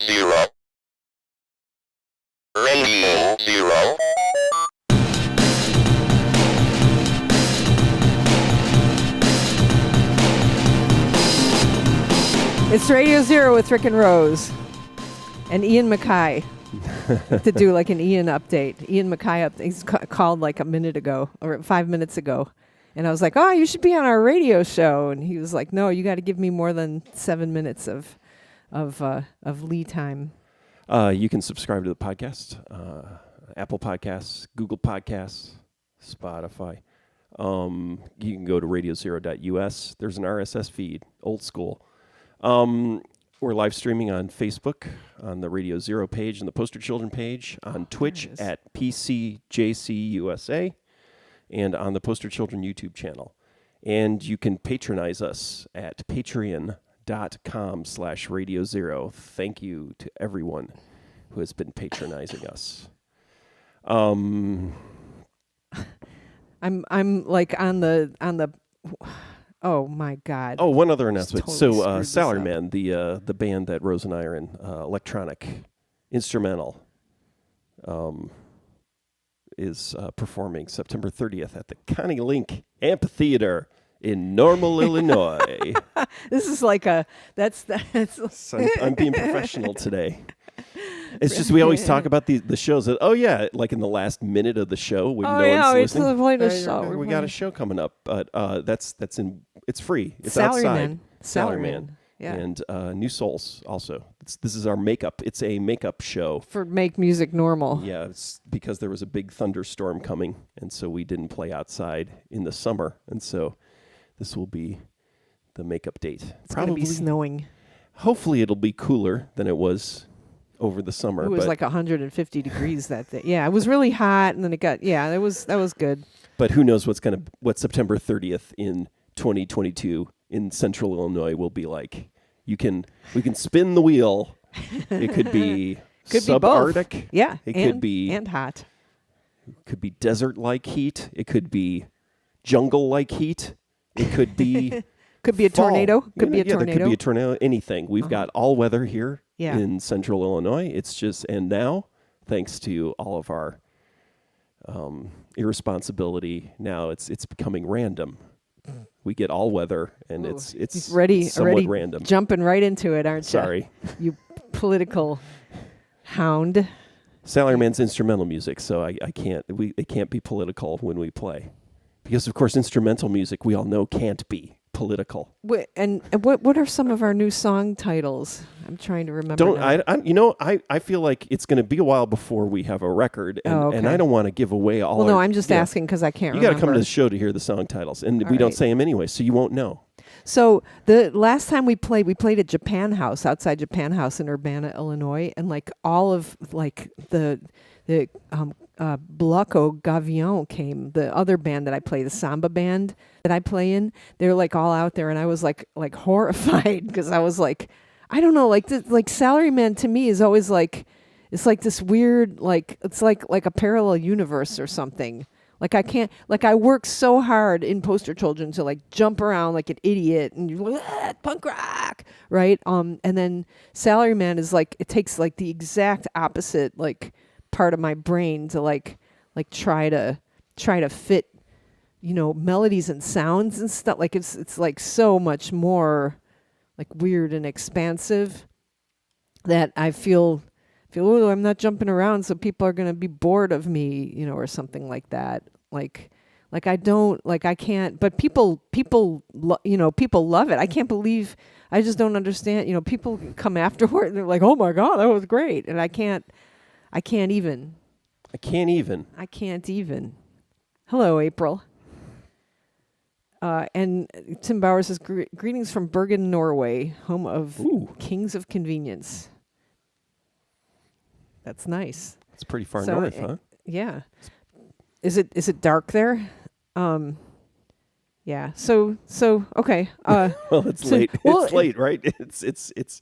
0. Radio 0. It's Radio Zero with Rick and Rose and Ian Mackay to do like an Ian update. Ian Mackay he's called like a minute ago or 5 minutes ago. And I was like, oh, you should be on our radio show. And he was like, no, you got to give me more than 7 minutes of lead time. You can subscribe to the podcast, Apple Podcasts, Google Podcasts, Spotify. You can go to radiozero.us. There's an RSS feed, old school. We're live streaming on Facebook, on the Radio Zero page and the Poster Children page, on Twitch at PCJCUSA, and on the Poster Children YouTube channel. And you can patronize us at patreon.com/Radio Zero. Thank you to everyone who has been patronizing us. I'm like on the oh my God. Oh, one other announcement. Totally So Salaryman, the band that Rose and I are in, electronic instrumental, is performing September 30th at the Connie Link Amphitheater in Normal, Illinois. This is like that's So I'm being professional today. It's just we always talk about the shows that, oh yeah, like in the last minute of the show when no one's listening. Playing a show. We got a show coming up, but it's free. It's Salaryman. outside. Salaryman. Yeah. And New Souls also. This is our makeup. It's a makeup show. For Make Music Normal. Yeah, it's because there was a big thunderstorm coming, and so we didn't play outside in the summer, and so this will be the makeup date. It's going to be snowing. Hopefully it'll be cooler than it was over the summer. It was like 150 degrees that day. Yeah, it was really hot, and then it got, that was good. But who knows what September 30th in 2022 in Central Illinois will be like. We can spin the wheel. It could be subarctic. Be both. Yeah, it could be and hot. It could be desert-like heat. It could be jungle-like heat. It could be could be a fall. tornado. Could be a tornado. tornado. There could be a tornado. Anything. We've got all weather here in Central Illinois. It's just, and now, thanks to all of our irresponsibility, now it's becoming random. We get all weather, and it's somewhat random. Jumping right into it, aren't you? Sorry, you political hound. Salaryman's instrumental music, so I can't. It can't be political when we play, because of course instrumental music we all know can't be political. And what are some of our new song titles? I'm trying to remember. I feel like it's going to be a while before we have a record, and I don't want to give away all. Well, no, I'm just asking because I can't. You got to come to the show to hear the song titles, and we don't say them anyway, so you won't know. So the last time we played at Japan House, outside Japan House in Urbana, Illinois, and like all of like the Blocco Gavion came, the other band that I play, the samba band that I play in. They're like all out there, and I was like horrified because I was like, I don't know, like Salaryman to me is always like, it's like this weird, like it's like a parallel universe or something. Like I can't, like I work so hard in Poster Children to like jump around like an idiot and you're like, punk rock, right? And then Salaryman is like, it takes like the exact opposite like part of my brain to like try to fit, melodies and sounds and stuff. Like it's like so much more like weird and expansive that I feel, oh, I'm not jumping around, so people are going to be bored of me, or something like that. Like I don't, like I can't, but people love it. I can't believe, I just don't understand, people come afterward and they're like, oh my God, that was great. And I can't even. Hello, April. And Tim Bauer says, greetings from Bergen, Norway, home of Kings of Convenience. That's nice. It's pretty far north, huh? Yeah. Is it dark there? Yeah. So okay. Well, it's late. It's late, right? It's. It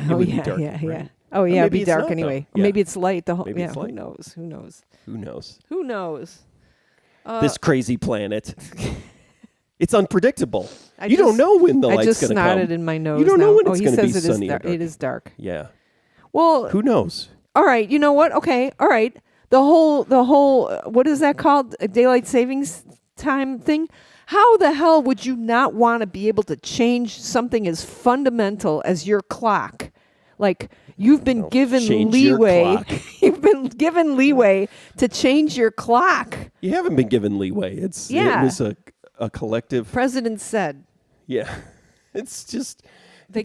would be dark, yeah. right? Oh yeah, it'd be dark anyway. Yeah. Maybe it's light. The whole. Maybe it's light. Who knows? This crazy planet. It's unpredictable. You don't know when the light's going to come. I just snotted in my nose. You don't know when it's he going to be says sunny or it is dark. Yeah. Well, Who knows? all right. You know what? Okay. All right. The whole what is that called? A daylight savings time thing? How the hell would you not want to be able to change something as fundamental as your clock? Like you've been given change your leeway. clock. You've been given leeway to change your clock. You haven't been given leeway. It was a collective. President said. Yeah. It's just The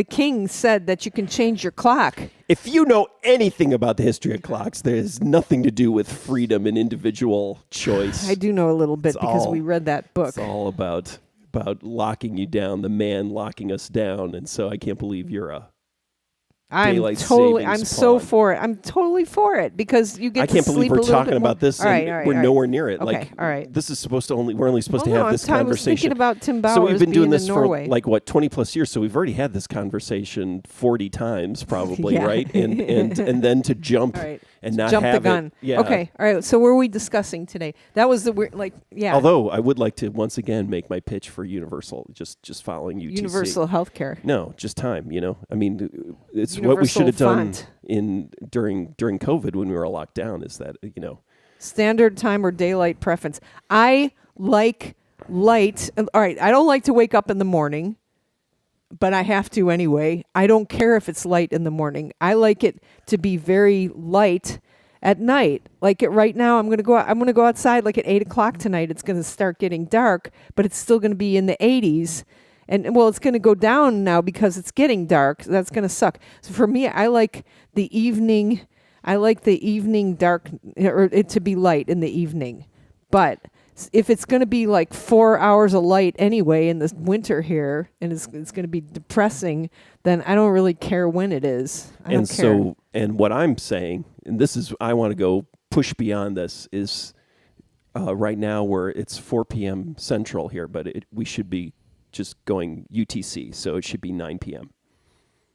king said that you can change your clock. if you know anything about the history of clocks, there's nothing to do with freedom and individual choice. I do know a little bit because we read that book. It's all about locking you down, the man locking us down, and so I can't believe you're a daylight savings I'm so pawn. for it. I'm totally for it because you get I to can't sleep believe a we're little talking bit more. about this All right, and all right, we're all right. nowhere near it. Okay, Like all right. this is supposed to we're only supposed to Well, have no, this I was conversation. thinking about Tim Bowers so we've been doing being this in for Norway. like 20 plus years, so we've already had this conversation 40 times probably, Yeah. right? And then to jump All right. and not Jump the have gun. it. Yeah. Okay. All right. So what were we discussing today? That was the weird, yeah. Although I would like to once again make my pitch for Universal, just following UTC. Universal healthcare. No, just time. I mean, it's what we Universal should have done font. during COVID when we were locked down. Is that Standard time or daylight preference. I like light. All right. I don't like to wake up in the morning, but I have to anyway. I don't care if it's light in the morning. I like it to be very light at night. Like right now, I'm gonna go outside like at 8:00 tonight. It's gonna start getting dark, but it's still gonna be in the 80s. And well, it's going to go down now because it's getting dark. So that's going to suck. So for me, I like the evening. I like the evening dark, or it to be light in the evening. But if it's going to be like 4 hours of light anyway in this winter here, and it's going to be depressing, then I don't really care when it is. I don't care. So, and what I'm saying, and this is, I want to go push beyond this, is right now where it's 4 p.m. Central here, but we should be just going UTC, so it should be 9 p.m.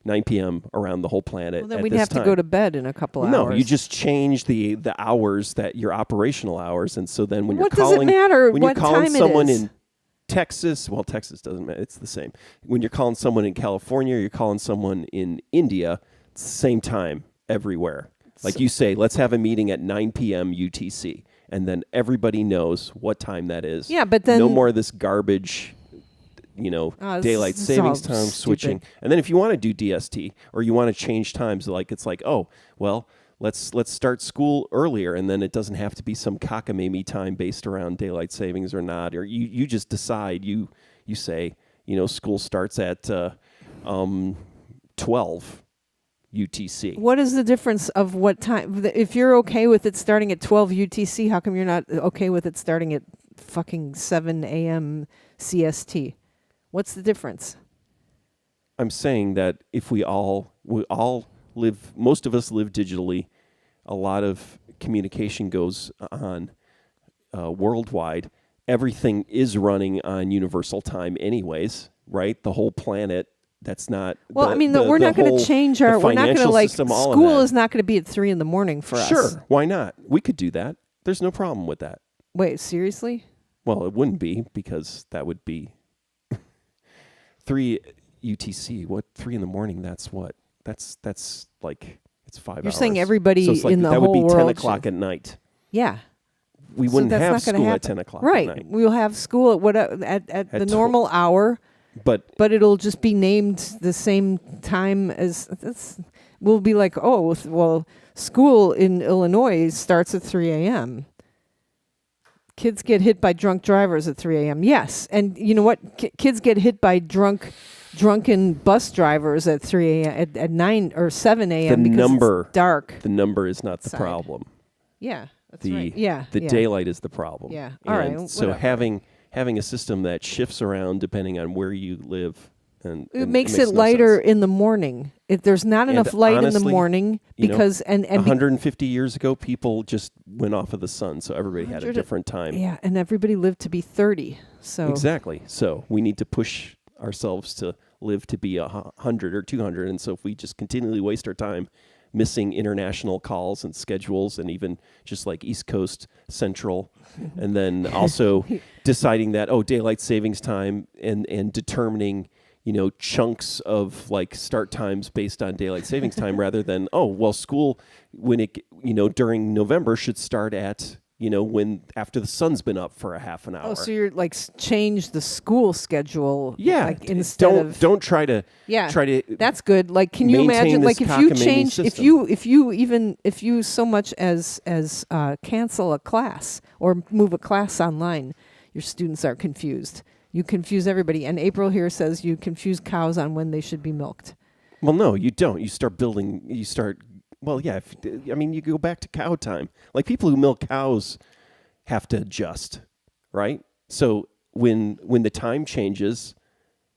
9 p.m. around the whole planet. Well, then at we'd this have time. to go to bed in a couple hours. No, you just change the hours that your operational hours, and so then when What you're calling, does it matter when what you're calling time it someone is? in Texas, well, Texas doesn't matter; it's the same. When you're calling someone in California, or you're calling someone in India, it's the same time everywhere. Like you say, let's have a meeting at 9 p.m. UTC, and then everybody knows what time that is. Yeah, but then no more of this garbage. Daylight this is savings all time switching. stupid. And then if you want to do DST or you want to change times, it's like, oh, well, let's start school earlier, and then it doesn't have to be some cockamamie time based around daylight savings or not. Or you just decide, you say, school starts at 12 UTC. What is the difference of what time? If you're okay with it starting at 12 UTC, how come you're not okay with it starting at fucking 7 a.m. CST? What's the difference? I'm saying that if we all live, most of us live digitally, a lot of communication goes on worldwide. Everything is running on universal time anyways, right? The whole planet. That's not. Well, we're not going to change our. We're not going to system, all of school that. is not going to be at 3 a.m. for us. Sure, why not? We could do that. There's no problem with that. Wait, seriously? Well, it wouldn't be because that would be 3 UTC. What 3 a.m? That's what. That's like it's 5 hours. You're saying everybody so it's like, in the that whole would be 10 world o'clock at night. Yeah. We wouldn't that's have not gonna school happen. at 10 o'clock right. at night. We'll have school at the normal hour. But it'll just be named the same time as we'll be like, oh, well, school in Illinois starts at 3 a.m. Kids get hit by drunk drivers at 3 a.m. Yes. And you know what? Kids get hit by drunken bus drivers at 3 a.m. at 9 or 7 a.m. because it's dark. The number is not the Side. problem. Yeah. That's right. Yeah. The daylight is the problem. Yeah. All right. And so whatever. having a system that shifts around depending on where you live it makes it no lighter sense. in the morning. If there's not enough light in the honestly, morning because and 150 years ago people just went off of the sun, so everybody had a different time. Yeah, and everybody lived to be 30. So exactly. So we need to push ourselves to live to be 100 or 200, and so if we just continually waste our time missing international calls and schedules, and even just like East Coast Central, and then also deciding that daylight savings time and determining chunks of like start times based on daylight savings time rather than, school when during November should start at, when after the sun's been up for a half an hour. Oh, so you're like change the school schedule. Yeah. Like instead don't try to try to That's good. Like, can you maintain imagine, this like, if you cockamamie change, system. if you so much as cancel a class or move a class online, your students are confused. You confuse everybody. And April here says you confuse cows on when they should be milked. Well, no, you don't. You start well, yeah, you go back to cow time. Like people who milk cows have to adjust, right? So when the time changes,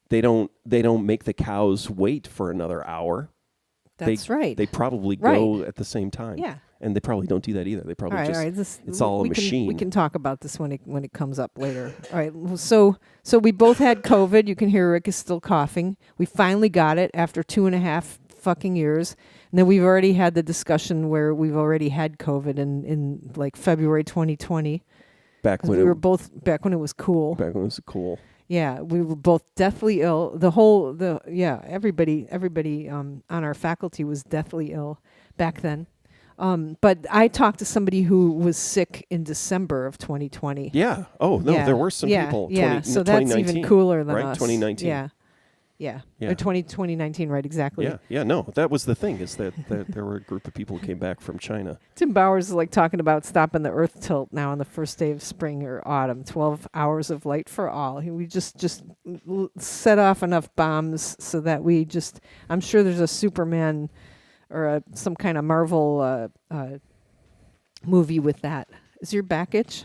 they don't make the cows wait for another hour. That's right. They probably go at the same time. Yeah. And they probably don't do that either. They probably it's all a machine. We can talk about this when it comes up later. All right. So we both had COVID. You can hear Rick is still coughing. We finally got it after 2.5 fucking years. And then we've already had the discussion where we've already had COVID in like February 2020. Back when it was cool. Back when it was cool. Yeah, we were both deathly ill. Everybody on our faculty was deathly ill back then. But I talked to somebody who was sick in December of 2020. Yeah. Oh, no, there were some people. Yeah, so that's even cooler than right? us. 2019. Yeah. Or 2019, right, exactly. Yeah, no, that was the thing, is that there were a group of people who came back from China. Tim Bowers is like talking about stopping the earth tilt now on the first day of spring or autumn, 12 hours of light for all. We just set off enough bombs so that I'm sure there's a Superman or some kind of Marvel movie with that. Is your back itch?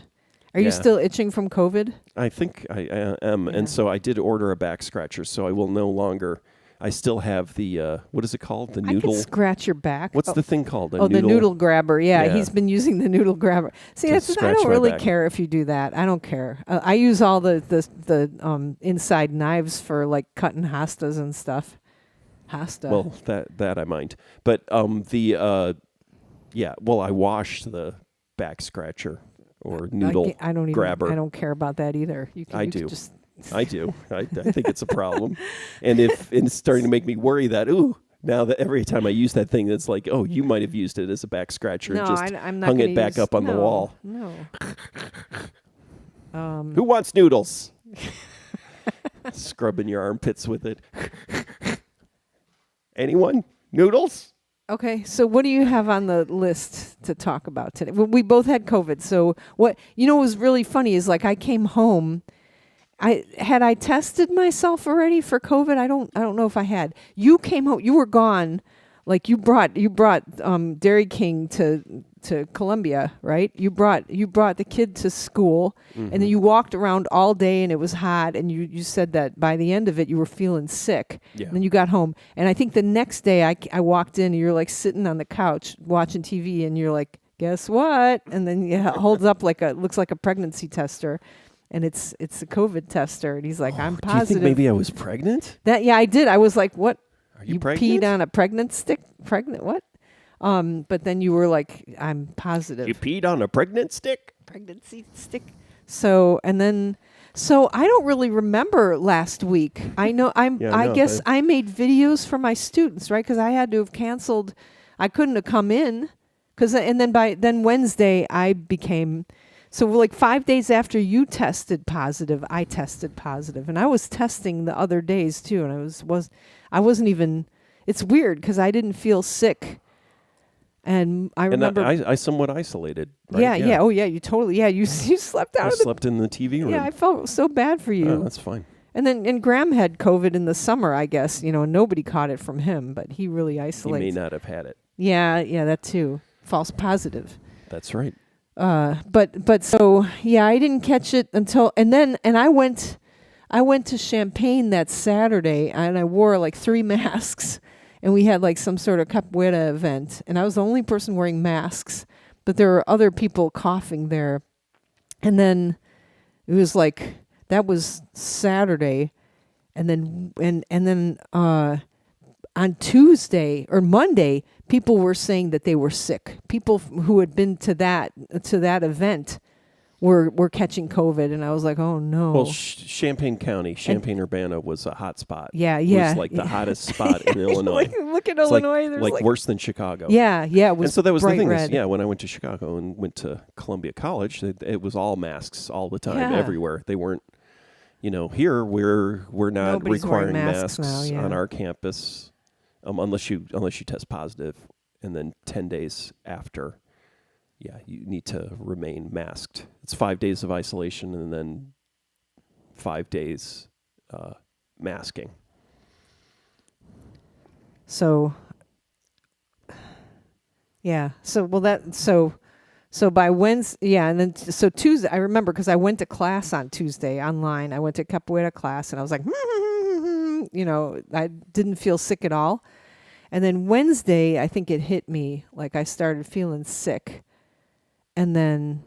Are you still itching from COVID? I think I am, and so I did order a back scratcher, so I will no longer. I still have the what is it called? The noodle. I can scratch your back. What's the thing called? The noodle grabber. Yeah, he's been using the noodle grabber. See, I don't really care if you do that. I don't care. I use all the inside knives for like cutting hostas and stuff. Hosta. Well, that I mind, but I wash the back scratcher. Or noodle grabber. I don't care about that either. I do. I do. I think it's a problem. And if it's starting to make me worry that, now that every time I use that thing, it's like, you might have used it as a back scratcher and just I'm not hung it back up on the wall. No. Who wants noodles? Scrubbing your armpits with it. Anyone? Noodles? Okay, so what do you have on the list to talk about today? Well, we both had COVID, so what was really funny is like I came home. I tested myself already for COVID. I don't know if I had. You came home. You were gone. Like you brought Dairy King to Columbia, right? You brought the kid to school, and then you walked around all day, and it was hot, and you said that by the end of it you were feeling sick. Yeah. And then you got home, and I think the next day I walked in, and you're like sitting on the couch watching TV, and you're like, guess what? And then holds up looks like a pregnancy tester. And it's a COVID tester, and he's like, I'm positive. Do you think maybe I was pregnant? I did. I was like, what? Are you peed pregnant? on a pregnant stick? Pregnant what? But then you were like, I'm positive. You peed on a pregnant stick? Pregnancy stick. So I don't really remember last week. I know I guess I made videos for my students, right? Because I had to have canceled. I couldn't have come in and then Wednesday I became. So like 5 days after you tested positive, I tested positive, and I was testing the other days too, and I wasn't even. It's weird because I didn't feel sick, and I remember I somewhat isolated. Right? Yeah. Oh yeah, you totally. Yeah, you slept out. I slept in the TV room. Yeah, I felt so bad for you. Oh, that's fine. And Graham had COVID in the summer, I guess. And nobody caught it from him, but he really isolates. He may not have had it. Yeah, that too. False positive. That's right. But so yeah, I didn't catch it until and I went to Champaign that Saturday, and I wore like 3 masks, and we had like some sort of capoeira event, and I was the only person wearing masks, but there were other people coughing there, and then it was like that was Saturday, and then on Tuesday or Monday, people were saying that they were sick. People who had been to that event were catching COVID, and I was like, oh no. Well, Champaign County, Champaign-Urbana was a hot spot. Yeah, It yeah. was like the hottest spot in Illinois. Look at It's Illinois. There's like worse than Chicago. Yeah, yeah. It was And so that was the bright thing. red. When I went to Chicago and went to Columbia College, it was all masks all the time, Yeah. everywhere. They weren't, here we're not Nobody's wearing requiring masks now, yeah. on our campus, unless you test positive, and then 10 days after, you need to remain masked. It's 5 days of isolation and then 5 days masking. So, yeah. So by Wednesday, and then so Tuesday, I remember because I went to class on Tuesday online. I went to capoeira class, and I was like, I didn't feel sick at all. And then Wednesday, I think it hit me, like I started feeling sick, and then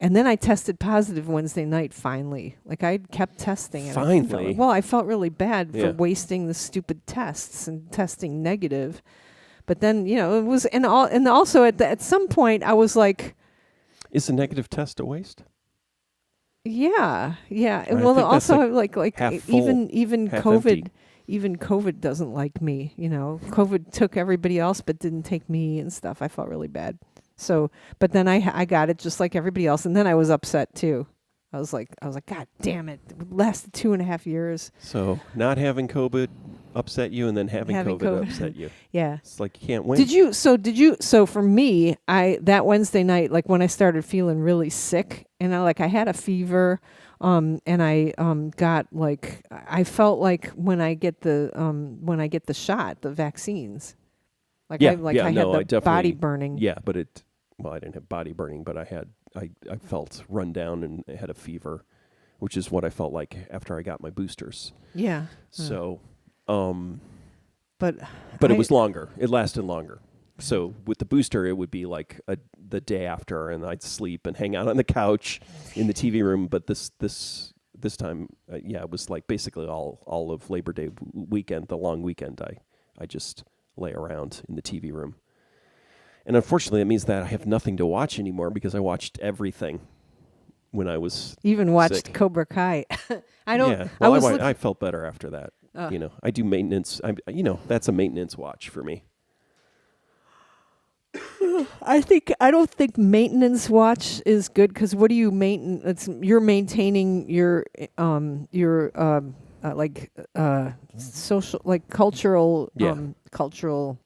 I tested positive Wednesday night. Finally, like I kept testing. And Finally, I felt really bad for wasting the stupid tests and testing negative. But then, it was, and also at some point I was like, is a negative test a waste? Yeah. I Well, think that's also like half full, even half COVID, empty. even COVID doesn't like me. COVID took everybody else, but didn't take me and stuff. I felt really bad. So, but then I got it just like everybody else, and then I was upset too. I was like, God damn it! It lasted 2.5 years. So not having COVID upset you, and then having COVID upset you. Yeah. It's like you can't win. Did you? So for me, that Wednesday night, like when I started feeling really sick, and I had a fever, and I got like I felt like when I get the shot, the vaccines, like I had the body burning. Yeah, but I didn't have body burning, but I felt run down and had a fever, which is what I felt like after I got my boosters. Yeah. So, but it was longer. It lasted longer. So with the booster, it would be like the day after, and I'd sleep and hang out on the couch in the TV room. But this time, it was like basically all of Labor Day weekend, the long weekend. I just lay around in the TV room. And unfortunately, it means that I have nothing to watch anymore because I watched everything when I was even watched sick. Cobra Kai. I don't. Yeah, well, I felt better after that. I do maintenance. That's a maintenance watch for me. I don't think maintenance watch is good because what do you maintain? You're maintaining your social, like cultural cultural.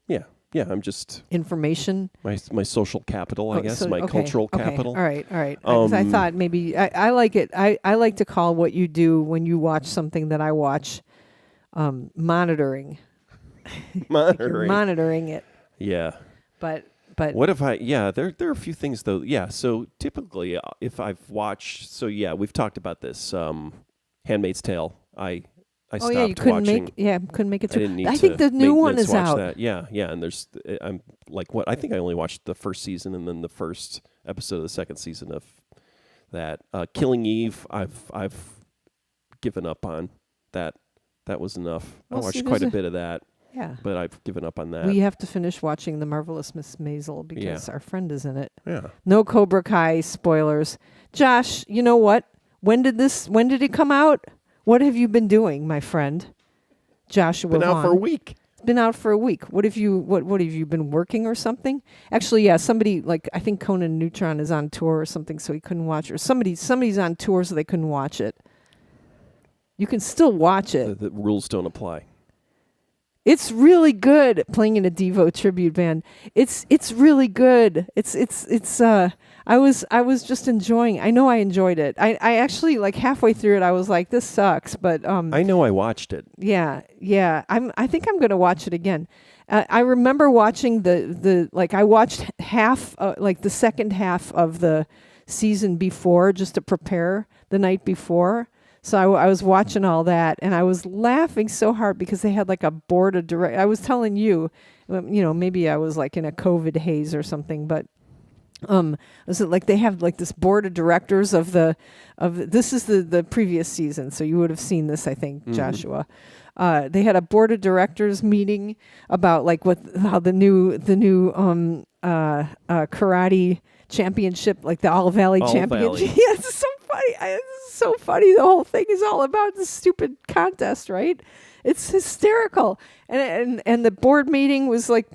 Yeah, I'm just information. My social capital, I guess, cultural capital. All right. 'Cause I thought maybe I like it. I like to call what you do when you watch something that I watch, monitoring. Monitoring. Monitoring it. Yeah. But what if I? Yeah, there are a few things though. Yeah, so typically if I've watched, we've talked about this. Handmaid's Tale. I stopped you couldn't watching. couldn't make it through. I didn't need I think the new one is out. That. Yeah, and there's I'm like what I think I only watched the first season and then the first episode of the second season of that. Killing Eve, I've given up on that. That was enough. I watched quite a bit of that. Yeah, but I've given up on that. We have to finish watching The Marvelous Miss Maisel because our friend is in it. Yeah. No Cobra Kai spoilers. Josh, you know what? When did it come out? What have you been doing, my friend? Joshua Been out Vaughn. for a week. Been out for a week. What have you been working or something? Actually, yeah, somebody I think Conan Neutron is on tour or something, so he couldn't watch it. Or somebody's on tour, so they couldn't watch it. You can still watch it. The rules don't apply. It's really good playing in a Devo tribute band. It's really good. I was just enjoying. I know I enjoyed it. I actually halfway through it I was like, this sucks, but I know I watched it. Yeah. I think I'm going to watch it again. I remember watching I watched half the second half of the season before just to prepare the night before. So I was watching all that, and I was laughing so hard because they had a board of directors. I was telling you, maybe I was in a COVID haze or something, but was it they have this board of directors of this is the previous season, so you would have seen this, I think, Joshua. They had a board of directors meeting about how the new karate championship, like the All Valley All Championship. Valley. Yeah, it's so funny. It's so funny. The whole thing is all about this stupid contest, right? It's hysterical. And the board meeting was like,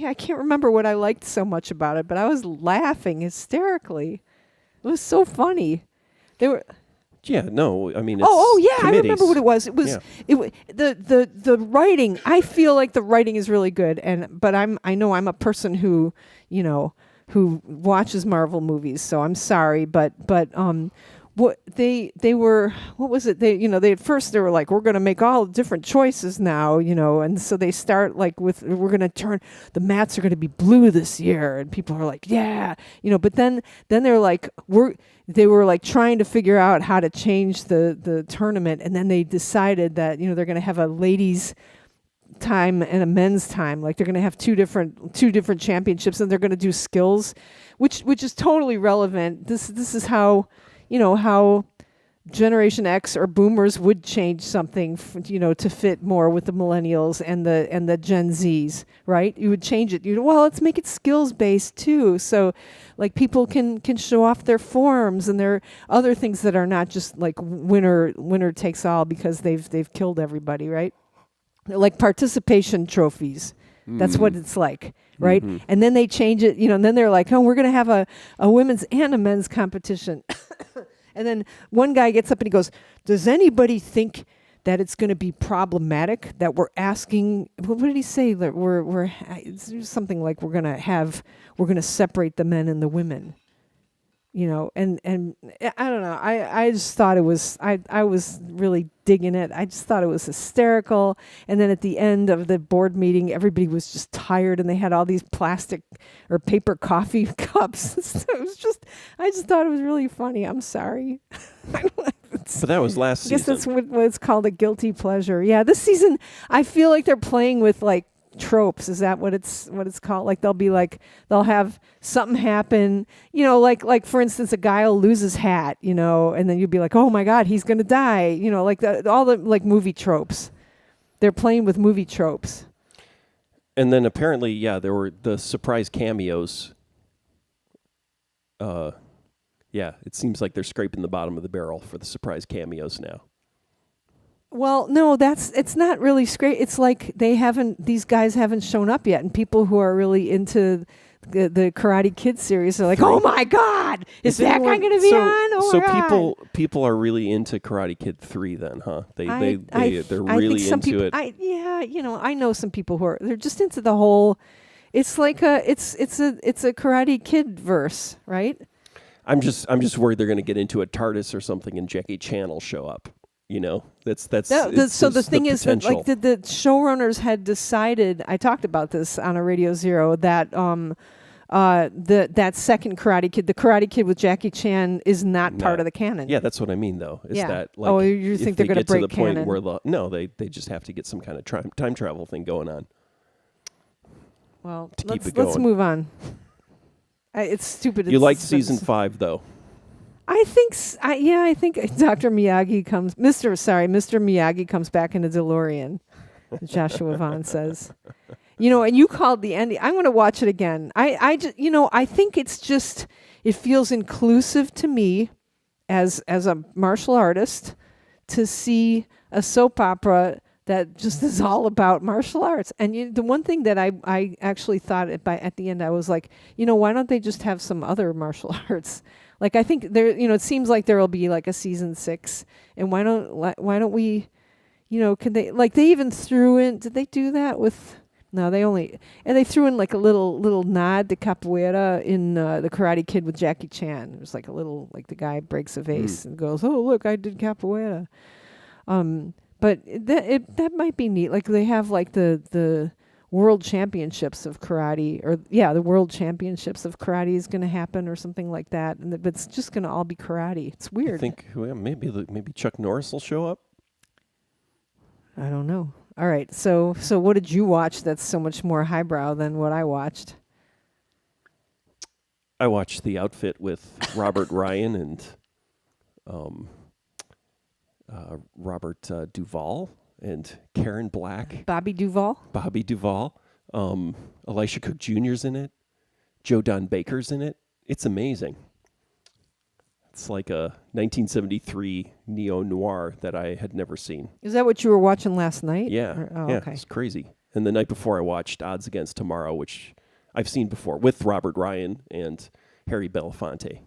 I can't remember what I liked so much about it, but I was laughing hysterically. It was so funny. They were. Yeah, no, I mean, it's yeah, committees. I remember what it was. It was the writing. I feel like the writing is really good, but I know I'm a person who who watches Marvel movies, so I'm sorry, but what what was it? They at first they were like, we're going to make all different choices now, and so they start like with, we're going to turn, the mats are going to be blue this year, and people are like, yeah, but then they're like, they were like trying to figure out how to change the tournament, and then they decided that they're going to have a ladies time and a men's time, like they're going to have two different championships, and they're going to do skills, which is totally relevant. This is how how Generation X or Boomers would change something, to fit more with the Millennials and the Gen Zs, right? You would change it. Let's make it skills based too, so like people can show off their forms and their other things that are not just like winner takes all because they've killed everybody, right? Like participation trophies. That's what it's like, right? Mm-hmm. And then they change it, and then they're like, oh, we're going to have a women's and a men's competition. And then one guy gets up and he goes, does anybody think that it's going to be problematic that we're asking, what did he say? That it's something like we're going to separate the men and the women. And I don't know. I just thought it was, I was really digging it. I just thought it was hysterical. And then at the end of the board meeting, everybody was just tired and they had all these plastic or paper coffee cups. I just thought it was really funny. I'm sorry. But that was last season. I guess that's what it's called, a guilty pleasure. Yeah, this season, I feel like they're playing with like tropes. Is that what it's called? Like they'll have something happen, like for instance, a guy will lose his hat, and then you'll be like, oh my God, he's gonna die, like all the like movie tropes. They're playing with movie tropes. And then apparently, there were the surprise cameos. It seems like they're scraping the bottom of the barrel for the surprise cameos now. Well, no, it's not really great. It's like these guys haven't shown up yet, and people who are really into the Karate Kid series are like, oh my God, is that guy going to be on? Oh my God. people are really into Karate Kid 3 then, huh? They're really into it. I know some people they're just into the whole. It's like it's a Karate Kid verse, right? I'm just worried they're going to get into a TARDIS or something, and Jackie Chan will show up. So the thing is that like the showrunners had decided, I talked about this on a Radio Zero, that that second Karate Kid, the Karate Kid with Jackie Chan, is not part of the canon. Yeah, that's what I mean though. Is that like, oh, you think they're going to break to the canon? Point where they just have to get some kind of time travel thing going on. Well, let's move on. It's stupid. You liked season 5 though. I think Dr. Miyagi Mr. Miyagi comes back in a DeLorean. Joshua Vaughn says, and you called the ending. I'm going to watch it again. I think it feels inclusive to me as a martial artist to see a soap opera that just is all about martial arts. And the one thing that I actually thought at the end, I was like, why don't they just have some other martial arts? Like, I think there, it seems like there will be like a season 6, and why don't we, can they, like, they even threw in, did they do that with, no, they threw in like a little nod to capoeira in the Karate Kid with Jackie Chan. It was like a little, like the guy breaks a vase and goes, oh, look, I did capoeira. But that might be neat. Like they have like the World Championships of Karate, or the World Championships of Karate is going to happen or something like that, but it's just going to all be karate. It's weird. I think maybe Chuck Norris will show up. I don't know. All right, so what did you watch that's so much more highbrow than what I watched? I watched The Outfit with Robert Ryan and Robert Duvall and Karen Black. Bobby Duvall. Elisha Cook Jr.'s in it. Joe Don Baker's in it. It's amazing. It's like a 1973 neo-noir that I had never seen. Is that what you were watching last night? Yeah, Oh, yeah, okay. it's crazy. And the night before I watched Odds Against Tomorrow, which I've seen before, with Robert Ryan and Harry Belafonte.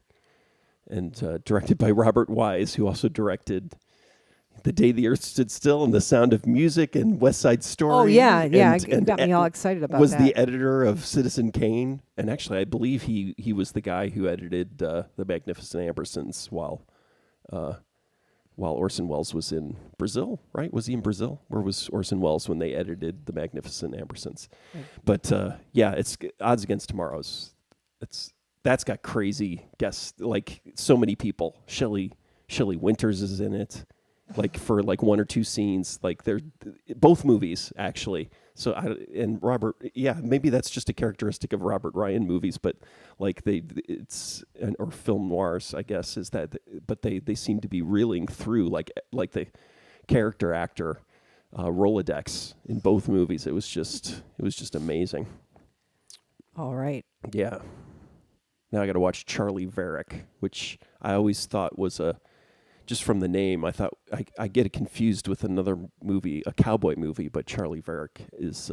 And directed by Robert Wise, who also directed The Day the Earth Stood Still and The Sound of Music and West Side Story. Oh, yeah, yeah. And, It got me all excited about was that. Was the editor of Citizen Kane. And actually, I believe he was the guy who edited The Magnificent Ambersons while Orson Welles was in Brazil, right? Was he in Brazil? Where was Orson Welles when they edited The Magnificent Ambersons? Right. But yeah, it's Odds Against Tomorrow's. That's got crazy guests, like so many people. Shelley Winters is in it, like for like one or two scenes. Like they're both movies actually. So and Robert, yeah, maybe that's just a characteristic of Robert Ryan movies, but like or film noirs, I guess, is that. But they seem to be reeling through like the character actor Rolodex in both movies. It was just amazing. All right. Yeah. Now I got to watch Charlie Varick, which I always thought was just from the name, I thought I get it confused with another movie, a cowboy movie, but Charlie Varick is,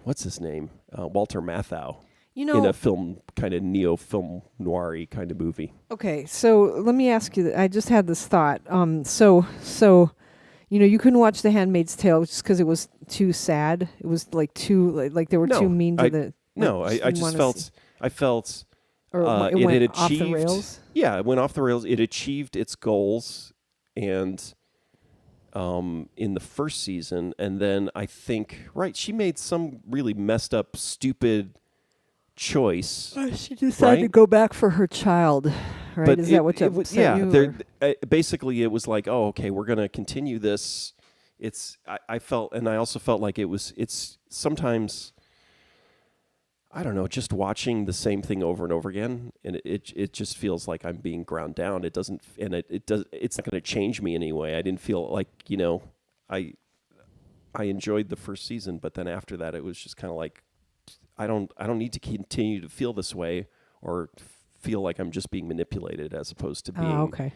what's his name? Walter Matthau. In a film, kind of neo-film noir-y kind of movie. Okay, so let me ask you, I just had this thought. So you couldn't watch The Handmaid's Tale just because it was too sad? It was like too, like they were too mean to the... No, I just felt... I felt or it it went had off achieved. The rails? Yeah, it went off the rails. It achieved its goals, and in the first season, and then I think she made some really messed up, stupid choice. She decided to go back for her child, right? But Is that what you upset you? Yeah, basically it was like, oh, okay, we're gonna continue this. I felt, and I also felt like it's sometimes. I don't know, just watching the same thing over and over again, and it just feels like I'm being ground down. It doesn't, and it's not going to change me anyway. I didn't feel like, I enjoyed the first season, but then after that, it was just kind of like, I don't need to continue to feel this way or feel like I'm just being manipulated as opposed to being, okay.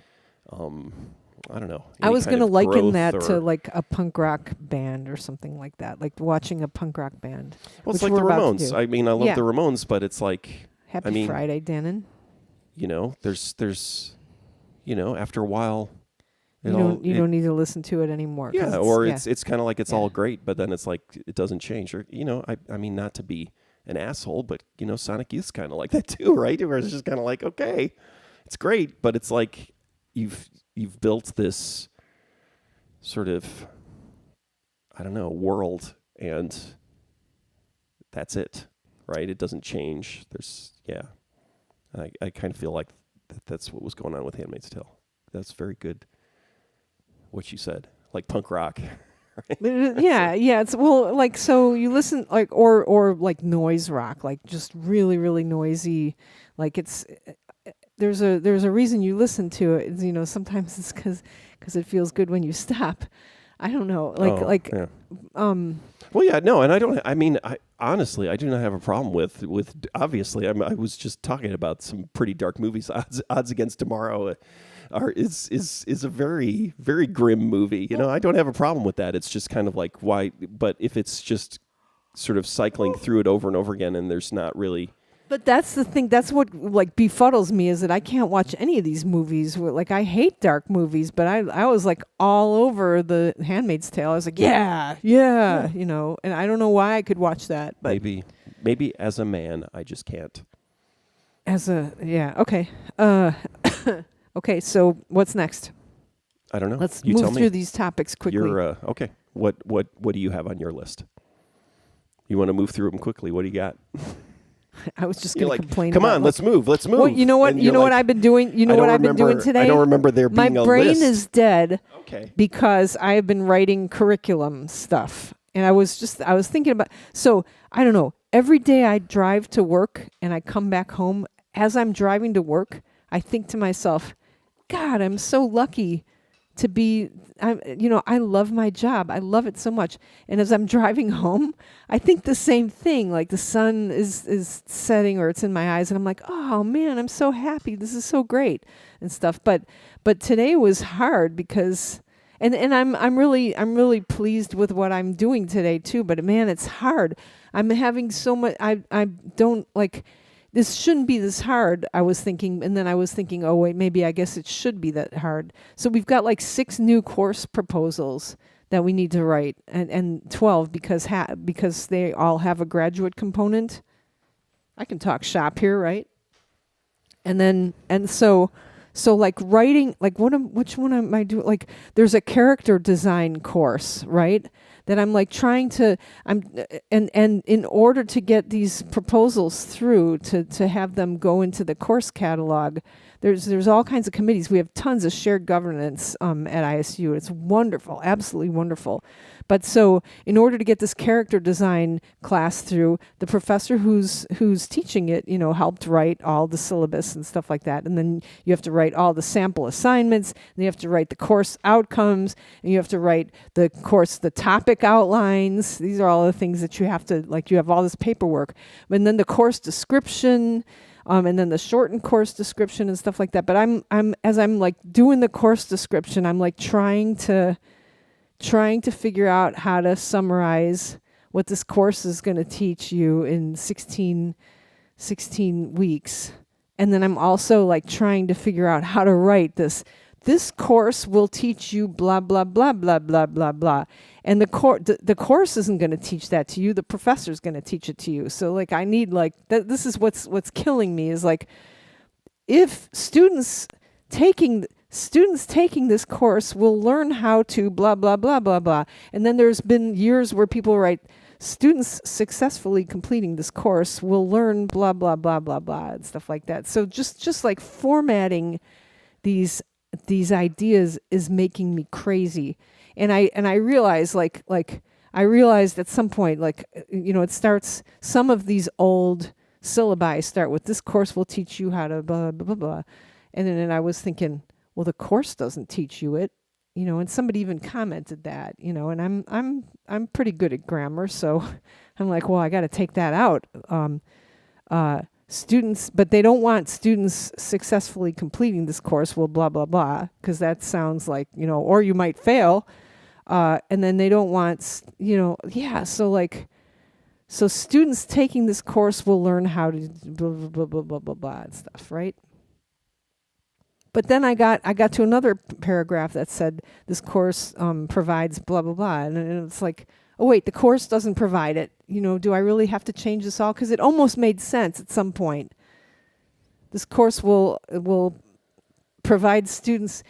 I don't know. I was going to liken that to like a punk rock band or something like that, like watching a punk rock band. Well, it's like the Ramones. I mean, I love the Ramones, but it's like... Happy Friday, Dannon. There's after a while... You don't need to listen to it anymore. Yeah, it's kind of like it's all great, but then it's like it doesn't change. Or, I mean, not to be an asshole, but, Sonic Youth's kind of like that too, right? Where it's just kind of like, okay, it's great, but it's like you've built this sort of, I don't know, world, and that's it, right? It doesn't change. I kind of feel like that's what was going on with Handmaid's Tale. That's very good, what you said, like punk rock. Right? Yeah. It's like, so you listen like or like noise rock, like just really, really noisy. Like there's a reason you listen to it. Sometimes it's because it feels good when you stop. I don't know. Yeah. Well, yeah, no, and I honestly, I do not have a problem with obviously, I was just talking about some pretty dark movies. Odds Against Tomorrow is a very, very grim movie. I don't have a problem with that. It's just kind of like, why, but if it's just sort of cycling through it over and over again and there's not really... But that's the thing. That's what like befuddles me, is that I can't watch any of these movies. Like, I hate dark movies, but I was like all over The Handmaid's Tale. I was like, yeah, and I don't know why I could watch that. But maybe as a man, I just can't. Okay. Okay. So what's next? I don't know. Let's move through these topics quickly. Okay. What do you have on your list? You want to move through them quickly? What do you got? I was just going to complain. Come on, let's move. Let's move. Well, you know what? What I've been doing. You know what I've been doing today. I don't remember there being a list. My brain is dead. Okay. Because I have been writing curriculum stuff, and I was thinking about. So I don't know. Every day I drive to work and I come back home. As I'm driving to work, I think to myself, God, I'm so lucky to be, I love my job. I love it so much. And as I'm driving home, I think the same thing. Like the sun is setting or it's in my eyes and I'm like, oh man, I'm so happy. This is so great and stuff. But today was hard because, and I'm really pleased with what I'm doing today too. But man, it's hard. I'm having so much, I don't like, this shouldn't be this hard, I was thinking. And then I was thinking, oh, wait, maybe I guess it should be that hard. So we've got like 6 new course proposals that we need to write and 12 because they all have a graduate component. I can talk shop here, right? So like writing, like which one am I doing? Like there's a character design course, right? That I'm like trying to, and in order to get these proposals through to have them go into the course catalog, there's all kinds of committees. We have tons of shared governance at ISU. It's wonderful, absolutely wonderful. But so in order to get this character design class through, the professor who's teaching it, helped write all the syllabus and stuff like that. And then you have to write all the sample assignments, and you have to write the course outcomes, and you have to write the topic outlines. These are all the things that you have to, like, you have all this paperwork. And then the course description, and then the shortened course description and stuff like that. But I'm like doing the course description, I'm like trying to figure out how to summarize what this course is going to teach you in 16 weeks. And then I'm also like trying to figure out how to write this. This course will teach you blah, blah, blah, blah, blah, blah, blah. And the course isn't going to teach that to you. The professor's going to teach it to you. So like I need like, this is what's killing me is like, if students taking this course will learn how to blah, blah, blah, blah, blah. And then there's been years where people write, students successfully completing this course will learn blah, blah, blah, blah, blah, and stuff like that. So just like formatting these ideas is making me crazy. And I realize I realized at some point, like, it starts, some of these old syllabi start with, this course will teach you how to blah, blah, blah, blah. And then I was thinking, well, the course doesn't teach you it, and somebody even commented that, and I'm pretty good at grammar. So I'm like, well, I got to take that out. Students, but they don't want students successfully completing this course, well, blah, blah, blah, because that sounds like, or you might fail. And then they don't want, so students taking this course will learn how to blah, blah, blah, blah, blah, blah, and stuff, right? But then I got to another paragraph that said this course provides blah, blah, blah. And it's like, oh, wait, the course doesn't provide it. Do I really have to change this all? Because it almost made sense at some point. This course will provide students,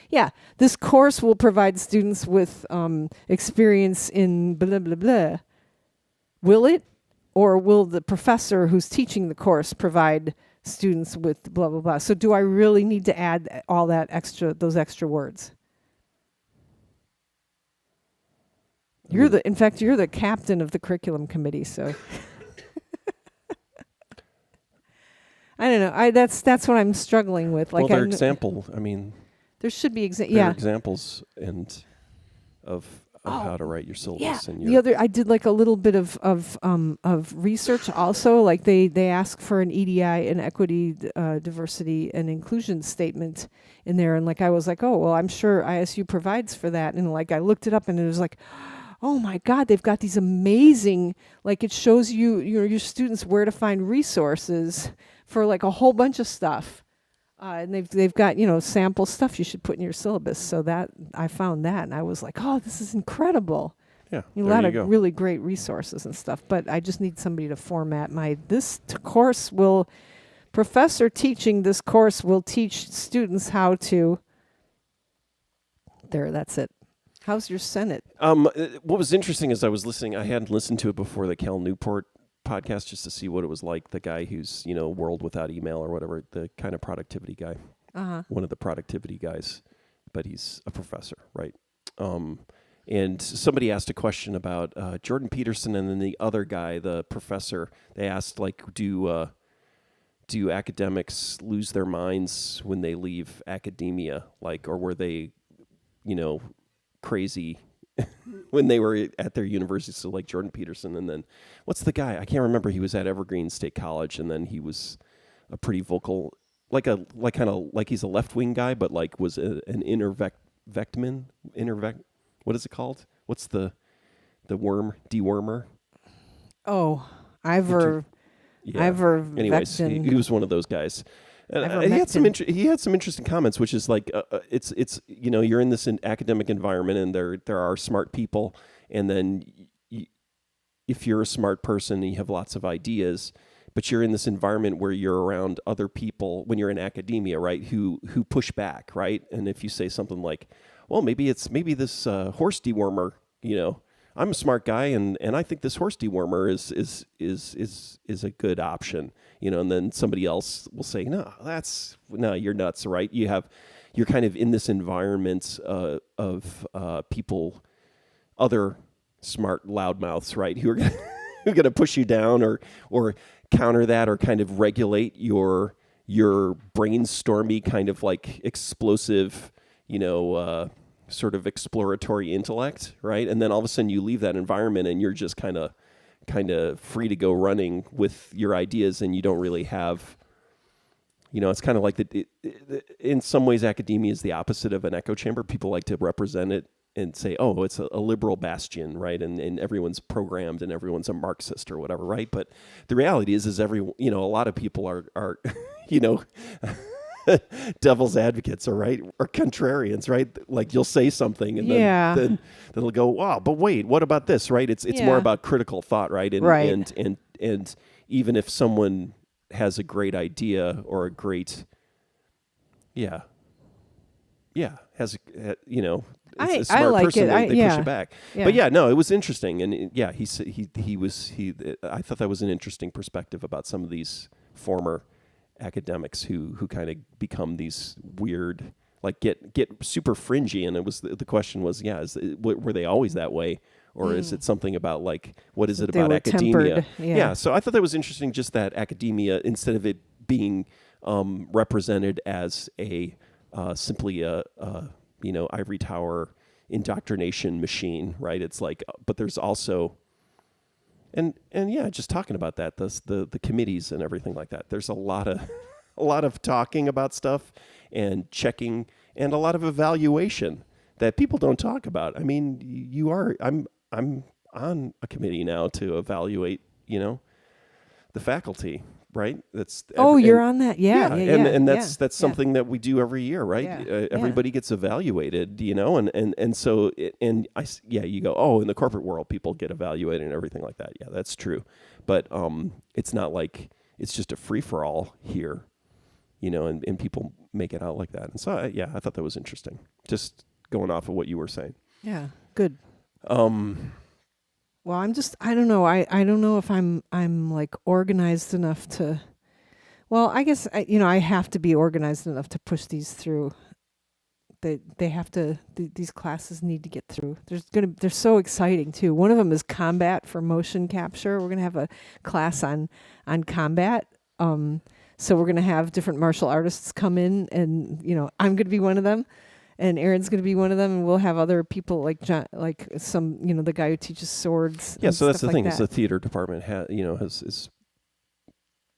this course will provide students with experience in blah, blah, blah. Will it? Or will the professor who's teaching the course provide students with blah, blah, blah? So do I really need to add all those extra words? You're the captain of the curriculum committee, so I don't know. That's what I'm struggling with. Like, well, their example. I mean, there should be examples of how to write your syllabus. Yeah. And I did like a little bit of research also. Like they ask for an EDI, an equity, diversity, and inclusion statement in there, and like I was like, oh well, I'm sure ISU provides for that, and like I looked it up, and it was like, oh my God, they've got these amazing, like it shows you your students where to find resources for like a whole bunch of stuff. And they've got, sample stuff you should put in your syllabus. So that I found that and I was like, oh, this is incredible. Yeah, a lot of really great resources and stuff. But I just need somebody to format professor teaching this course will teach students how to. There, that's it. How's your Senate? What was interesting is I was listening. I hadn't listened to it before, the Cal Newport podcast, just to see what it was like. The guy who's World Without Email or whatever, the kind of productivity guy, one of the productivity guys, but he's a professor, right? And somebody asked a question about Jordan Peterson, and then the other guy, the professor. They asked, like, do academics lose their minds when they leave academia, like, or were they crazy when they were at their university. So like Jordan Peterson, and then what's the guy? I can't remember. He was at Evergreen State College, and then he was a pretty vocal, like he's a left wing guy, but like was an intervectman. What is it called? What's the dewormer? Oh, Ivor. Yeah. Anyways, he was one of those guys. And he had some interesting comments, which is like it's you're in this academic environment, and there are smart people, and then if you're a smart person and you have lots of ideas, but you're in this environment where you're around other people when you're in academia, right? Who push back, right? And if you say something like, well, maybe this horse dewormer, I'm a smart guy, and I think this horse dewormer is a good option, and then somebody else will say, no, you're nuts, right? You're kind of in this environment of people, other smart loudmouths, right? Who are going to push you down or counter that, or kind of regulate your brainstormy kind of like explosive, sort of exploratory intellect, right? And then all of a sudden you leave that environment and you're just kind of free to go running with your ideas, and you don't really have, it's kind of like in some ways academia is the opposite of an echo chamber. People like to represent it and say, oh, it's a liberal bastion, right? And everyone's programmed and everyone's a Marxist or whatever, right? But the reality is a lot of people are devil's advocates, or contrarians, right? Like you'll say something and then they'll go, wow, but wait, what about this, right? It's more about critical thought, right? And even if someone has a great idea or a great, has a smart like person, it. they push it back. Yeah. But it was interesting, and I thought that was an interesting perspective about some of these former academics who kind of become these weird, like get super fringy. And it was the question was, were they always that way, or is it something about like what is it about academia? Tempered, So I thought that was interesting, just that academia, instead of it being represented as a simply a ivory tower indoctrination machine, right? It's like, but there's also And just talking about that, the committees and everything like that. There's a lot of talking about stuff and checking and a lot of evaluation that people don't talk about. I mean, I'm on a committee now to evaluate, the faculty, right? You're on that, and that's something that we do every year, right? Everybody gets evaluated, and so you go, oh, in the corporate world, people get evaluated and everything like that. Yeah, that's true, but it's not like it's just a free for all here, and people make it out like that. And so I thought that was interesting. Just going off of what you were saying. Yeah, good. Well, I don't know. I don't know if I'm like organized enough to. Well, I guess I have to be organized enough to push these through. They have to. These classes need to get through. They're so exciting too. One of them is combat for motion capture. We're gonna have a class on combat. So we're gonna have different martial artists come in, and I'm gonna be one of them. And Aaron's going to be one of them, and we'll have other people like John, like some, the guy who teaches swords. Yeah, so that's the thing. That. Is the theater department has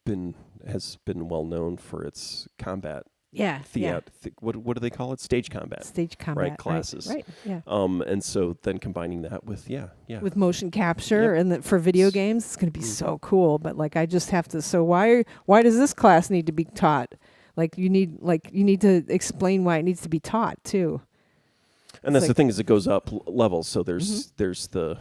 been well known for its combat. What do they call it? Stage combat. Stage combat. Right, classes. Right. Yeah. And so then combining that with with motion capture, and for video games, it's going to be so cool. But like, I just have to. So why does this class need to be taught? Like you need to explain why it needs to be taught too. And that's the thing, is it goes up levels. So there's the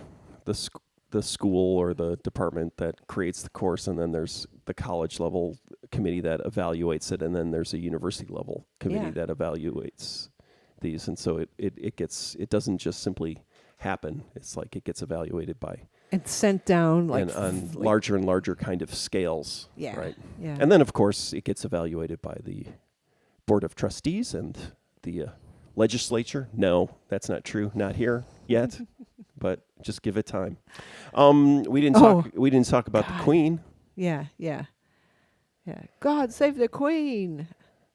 school or the department that creates the course, and then there's the college level committee that evaluates it, and then there's a university level committee that evaluates these. And so it doesn't just simply happen. It's like it gets evaluated by. It's sent down on larger and larger kind of scales. Yeah. Right. Yeah. And then of course it gets evaluated by the board of trustees and the legislature. No, that's not true. Not here yet, but just give it time. We didn't talk about the Queen. Yeah. God save the Queen.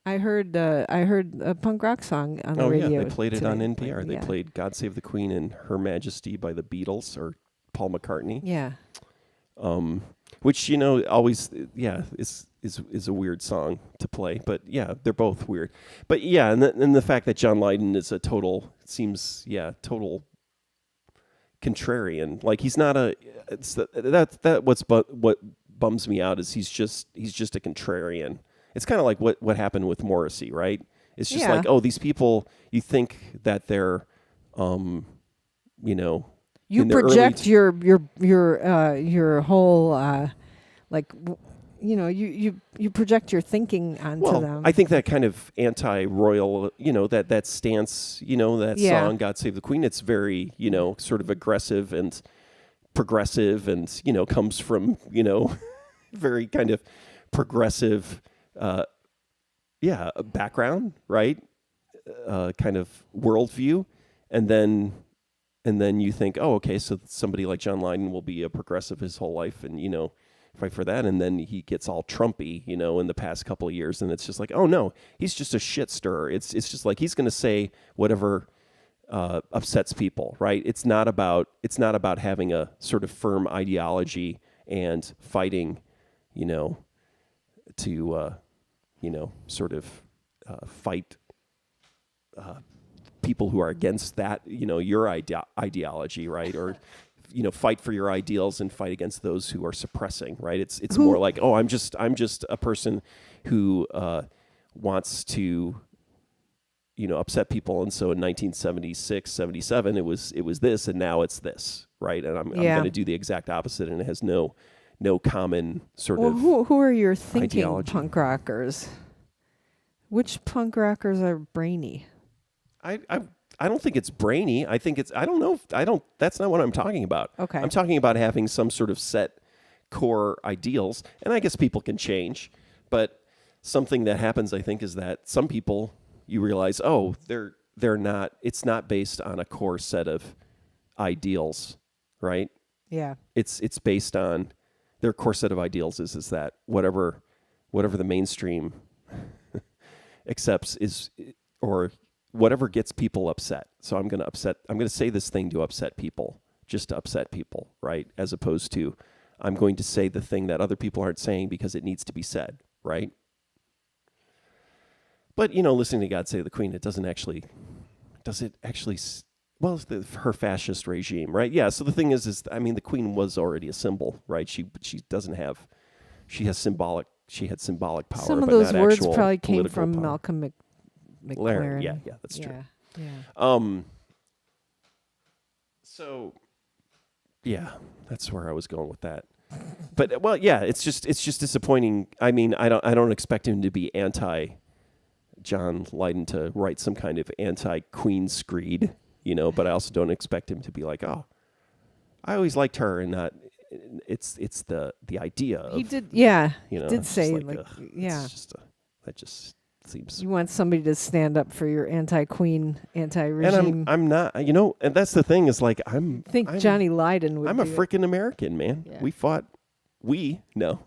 I heard a punk rock song on the Oh radio. yeah, they played it on today. NPR. They Yeah. played "God Save the Queen" and "Her Majesty" by the Beatles or Paul McCartney. Yeah. Which always is a weird song to play, but yeah, they're both weird. But yeah, and the fact that John Lydon is a total contrarian. Like he's not a. What bums me out is he's just a contrarian. It's kind of like what happened with Morrissey, right? It's just like, oh, these people, you think that they're, You project your whole you project your thinking onto them. I think that kind of anti-royal, that stance, that song "God Save the Queen." It's very, sort of aggressive and progressive, and comes from very kind of progressive, background, right? Kind of worldview, and then you think, oh, okay, so somebody like John Lydon will be a progressive his whole life, and fight for that, and then he gets all Trumpy, in the past couple of years, and it's just like, oh no, he's just a shit stirrer. It's just like he's going to say whatever upsets people, right? It's not about having a sort of firm ideology and fighting, to sort of fight people who are against that, your ideology, right? Or fight for your ideals and fight against those who are suppressing, right? It's more like, oh, I'm just a person who wants to upset people, and so in 1976, 77 it was this, and now it's this, right? And I'm going to do the exact opposite, and it has no common sort of who are your thinking ideology. Punk rockers? Which punk rockers are brainy? I don't think it's brainy. I think it's, that's not what I'm talking about. Okay. I'm talking about having some sort of set core ideals, and I guess people can change, but something that happens, I think, is that some people, you realize, oh, they're not, it's not based on a core set of ideals, right? Yeah. It's based on, their core set of ideals is that whatever the mainstream accepts is, or whatever gets people upset. So I'm going to say this thing to upset people, just to upset people, right? As opposed to, I'm going to say the thing that other people aren't saying because it needs to be said, right? But, listening to God Save the Queen, does it actually, well, it's her fascist regime, right? Yeah, so the thing is the Queen was already a symbol, right? She had symbolic power. Some of but those not words actual probably came political from power. Malcolm McLaren. Yeah, that's true. Yeah. So, yeah, that's where I was going with that. But well, yeah, it's just disappointing. I mean, I don't expect him to be anti John Lydon, to write some kind of anti Queen screed, But I also don't expect him to be like, oh, I always liked her, and not. It's the idea. Of, he did. Yeah. He did say yeah. That just seems. You want somebody to stand up for your anti-Queen, anti-regime. And I'm not, and that's the thing is like, I'm Johnny Lydon would. I'm a freaking American, man. Yeah. We fought. No,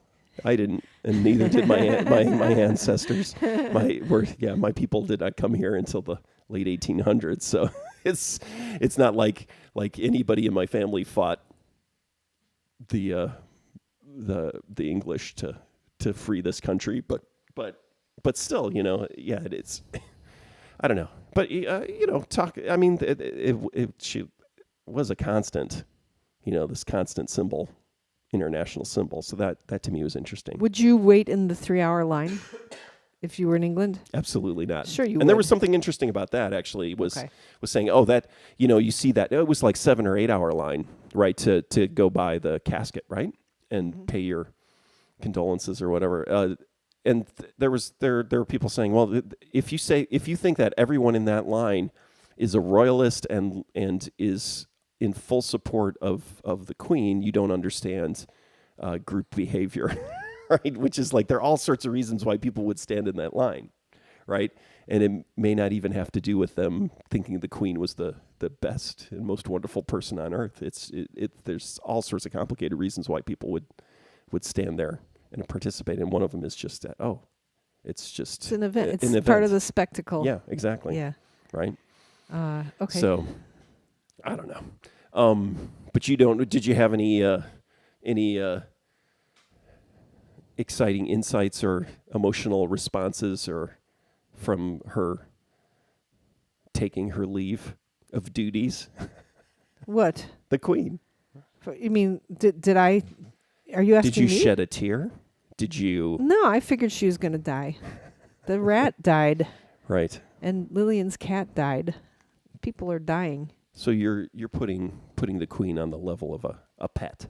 I didn't, and neither did my ancestors. My people did not come here until the late 1800s. So it's not like anybody in my family fought the English to free this country, but still, yeah, it's, I don't know. But, I mean, she was a constant, this constant symbol, international symbol. So that to me was interesting. Would you wait in the 3-hour line if you were in England? Absolutely not. Sure you would. And there was something interesting about that, actually, was saying, oh, that, you see that, it was like 7 or 8 hour line, right, to go buy the casket, right, and pay your condolences or whatever. And there were people saying, well, if you think that everyone in that line is a royalist and is in full support of the Queen, you don't understand group behavior, right? Which is like, there are all sorts of reasons why people would stand in that line, right? And it may not even have to do with them thinking the Queen was the best and most wonderful person on earth. There's all sorts of complicated reasons why people would stand there and participate, and one of them is just that, oh, It's just It's an event. It's an event. part of the spectacle. Yeah, exactly. Yeah. Right. Okay. So, I don't know. But you don't. Did you have any exciting insights or emotional responses or from her taking her leave of duties? What? The Queen. You mean did I? Are you asking Did you me? shed a tear? Did you? No, I figured she was going to die. The rat died, Right. and Lillian's cat died. People are dying. So you're putting the Queen on the level of a pet.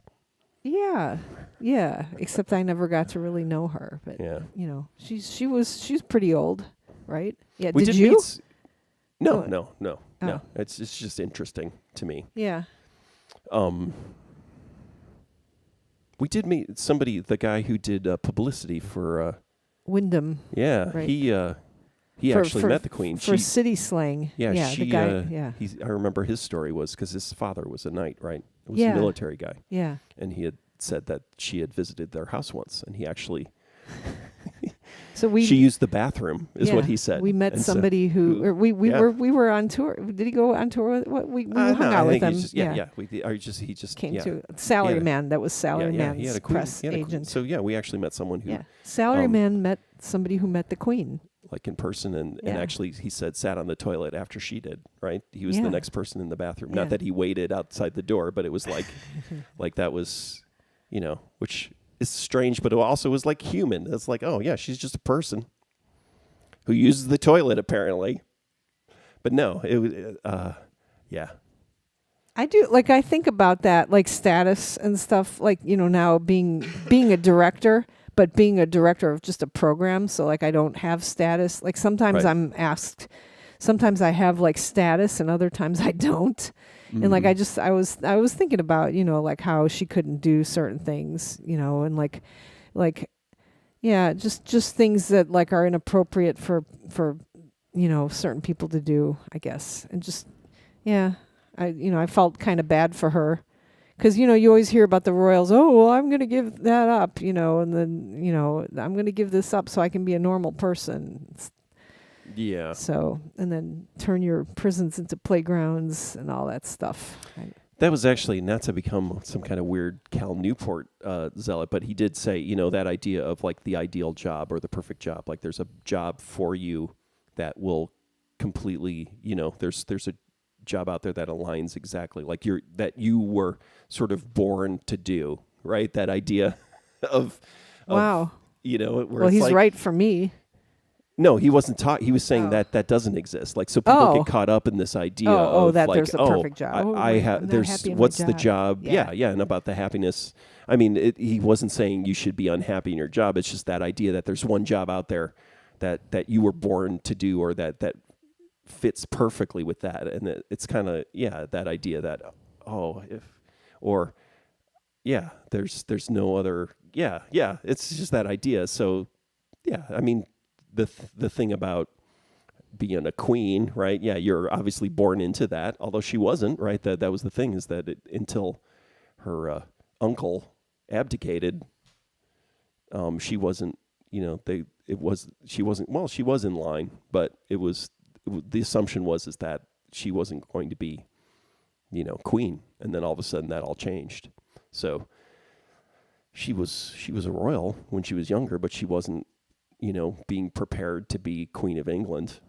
Yeah, yeah. Except I never got to really know her, but Yeah. she's pretty old, right? Yeah. We did you? No, Oh. no. Oh. It's just interesting to me. Yeah. We did meet somebody, the guy who did publicity for. Wyndham. Yeah, Right. he actually met the Queen. For city slang. Yeah, the guy. Yeah. I remember his story was because his father was a knight, right? It was Yeah. a military guy, Yeah. and he had said that she had visited their house once, and he actually So she used the bathroom, is what he said. We met And so- somebody who we yeah. were on tour. Did he go on tour? We hung no, out I with think him. he's just, he just Came yeah. to Salaryman. That was He Salaryman's had a Queen, press he had a Queen. agent. So yeah, we actually met someone who, Yeah, Salaryman met somebody who met the Queen. like in person, and Yeah. actually he said sat on the toilet after she did. Right, he was Yeah. the next person in the bathroom. Yeah. Not that he waited outside the door, but it was like, like that was, which is strange, but it also was like human. It's like, oh yeah, she's just a person who uses the toilet apparently. But no, it was, yeah. I do I think about that status and stuff now being a director, but being a director of just a program, so I don't have status. Sometimes Right. I'm asked, sometimes I have status and other times I don't. And I was thinking about how she couldn't do certain things, and yeah, just things that are inappropriate for certain people to do, I guess. And just yeah, I felt kind of bad for her, because you always hear about the royals. Oh, well, I'm going to give that up, and then I'm going to give this up so I can be a normal person. Yeah. So, and then turn your prisons into playgrounds and all that stuff. That was actually, not to become some kind of weird Cal Newport zealot, but he did say, that idea of the ideal job or the perfect job. There's a job for you that will completely, there's a job out there that aligns exactly that you were sort of born to do, right? That idea of Wow. Where Well, it's he's right for me. No, he wasn't taught. He was saying Oh. that doesn't exist. So people Oh. get caught up in this idea Oh, of that there's a perfect job. I I'm have. not There's happy in my what's the job. job? Yeah. Yeah, and about the happiness. I mean, he wasn't saying you should be unhappy in your job. It's just that idea that there's one job out there that you were born to do, or that fits perfectly with that, and it's kind of that idea that there's no other. Yeah, it's just that idea. So yeah, I mean. The thing about being a queen, right? Yeah, you're obviously born into that, although she wasn't, right? That was the thing, is that until her uncle abdicated, she wasn't. She wasn't. Well, she was in line, but the assumption was that she wasn't going to be, queen, and then all of a sudden that all changed. So she was a royal when she was younger, but she wasn't. Being prepared to be Queen of England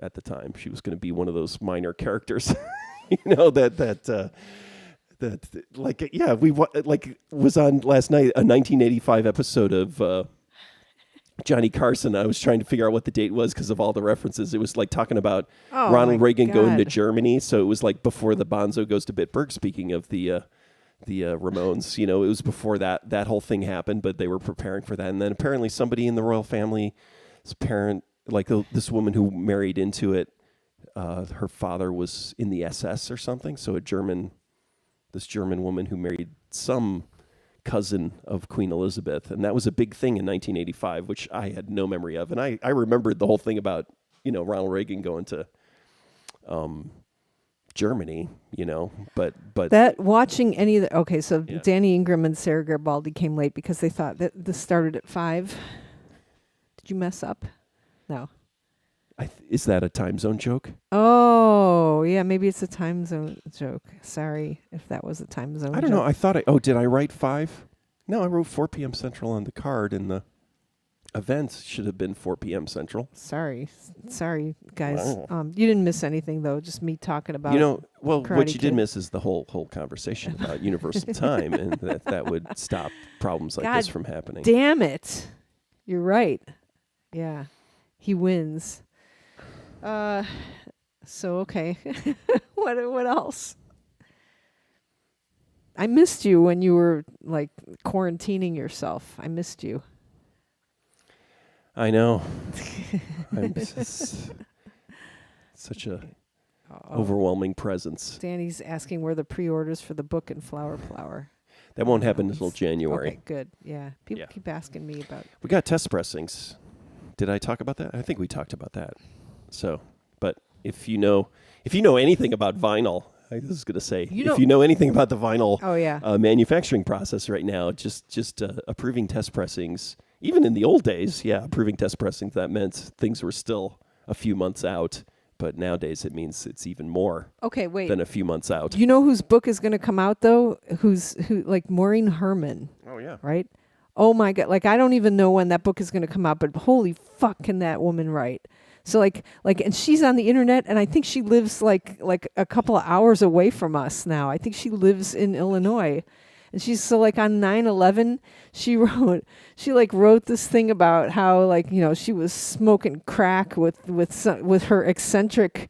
at the time. She was going to be one of those minor characters, that was on last night, a 1985 episode of Johnny Carson. I was trying to figure out what the date was because of all the references. It was talking about Ronald Reagan going to Germany. So it was before the Bonzo Goes to Bitburg, speaking of the Ramones, it was before that whole thing happened, but they were preparing for that. And then apparently somebody in the royal family's parent, this woman who married into it, her father was in the SS or something. So this German woman who married some cousin of Queen Elizabeth. And that was a big thing in 1985, which I had no memory of. And I remembered the whole thing about, Ronald Reagan going to, Germany, but That watching any of the so Yeah. Danny Ingram and Sarah Garibaldi came late because they thought that this started at 5. Did you mess up? No. Is that a time zone joke? Oh, yeah, maybe it's a time zone joke. Sorry if that was a time zone I don't joke. know. I thought did I write 5? No, I wrote 4 p.m. Central on the card, and the events should have been 4 p.m. Central. Sorry, guys. Wow. You didn't miss anything though. Just me talking about. What Karate you did Kid. miss is the whole conversation about universal time, and that would stop problems like this God from happening. Damn it! You're right. Yeah, he wins. So okay. What else? I missed you when you were like quarantining yourself. I missed you. I know. Such a overwhelming presence. Danny's asking where the pre-orders for the book and Flower Flower. That won't happen until January. Okay, good. Yeah, people keep asking me about. We got test pressings. Did I talk about that? I think we talked about that. So, but if you know anything about vinyl, I was going to say, if you know anything about the vinyl manufacturing process right now, just approving test pressings, even in the old days, approving test pressings, that meant things were still a few months out. But nowadays it means it's even more than a few months out. You know whose book is going to come out, though? Who like Maureen Herman. Oh, yeah. Right? Oh, my God. Like, I don't even know when that book is going to come out, but holy fuck can that woman write. So, like, and she's on the internet, and I think she lives, like a couple of hours away from us now. I think she lives in Illinois. And she's so like on 9/11, she wrote this thing about how like, she was smoking crack with her eccentric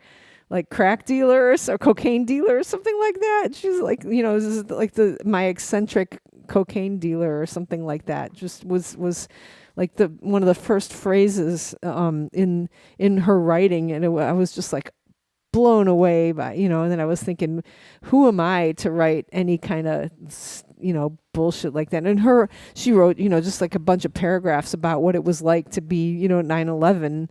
like crack dealer or cocaine dealer or something like that. And she's like, this is like my eccentric cocaine dealer or something like that. Just was like one of the first phrases in her writing, and I was just like blown away by, and then I was thinking, who am I to write any kind of bullshit like that? And she wrote, just like a bunch of paragraphs about what it was like to be, 9/11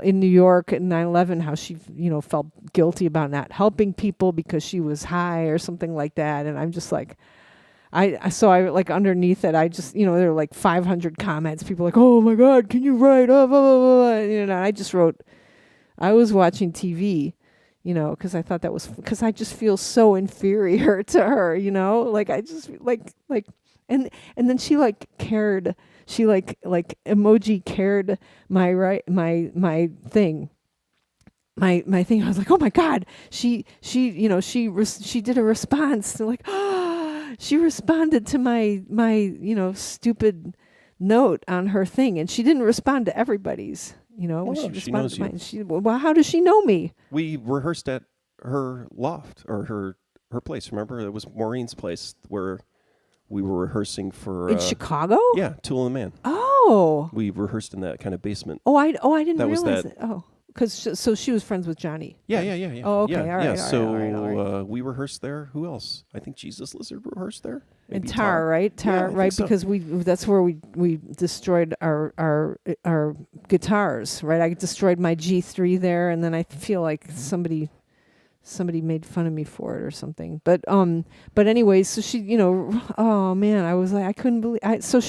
in New York at 9/11, how she, felt guilty about not helping people because she was high or something like that. And I'm just like, I like underneath it, I just, there were like 500 comments. People like, oh my God, can you write? Oh, blah, blah, blah. And I just wrote, I was watching TV, because I thought because I just feel so inferior to her, like I just like, and then she like cared, she like emoji cared my thing. My thing, I was like, oh my God, she did a response to like, she responded to my stupid note on her thing, and she didn't respond to everybody's. She knows you. Well, how does she know me? We rehearsed at her loft or her place. Remember, it was Maureen's place where we were rehearsing for in Chicago. Yeah, Tool and the Man. Oh, we rehearsed in that kind of basement. I didn't that realize was it. Oh, because so she was friends with Johnny. Yeah. Oh, okay, yeah, all right. So we rehearsed there. Who else? I think Jesus Lizard rehearsed there. Maybe And Tar, right? Tar, yeah, right? so. Because that's where we destroyed our guitars, right? I destroyed my G3 there, and then I feel like somebody made fun of me for it or something. But anyways, so she, oh man, I was like, I couldn't believe. So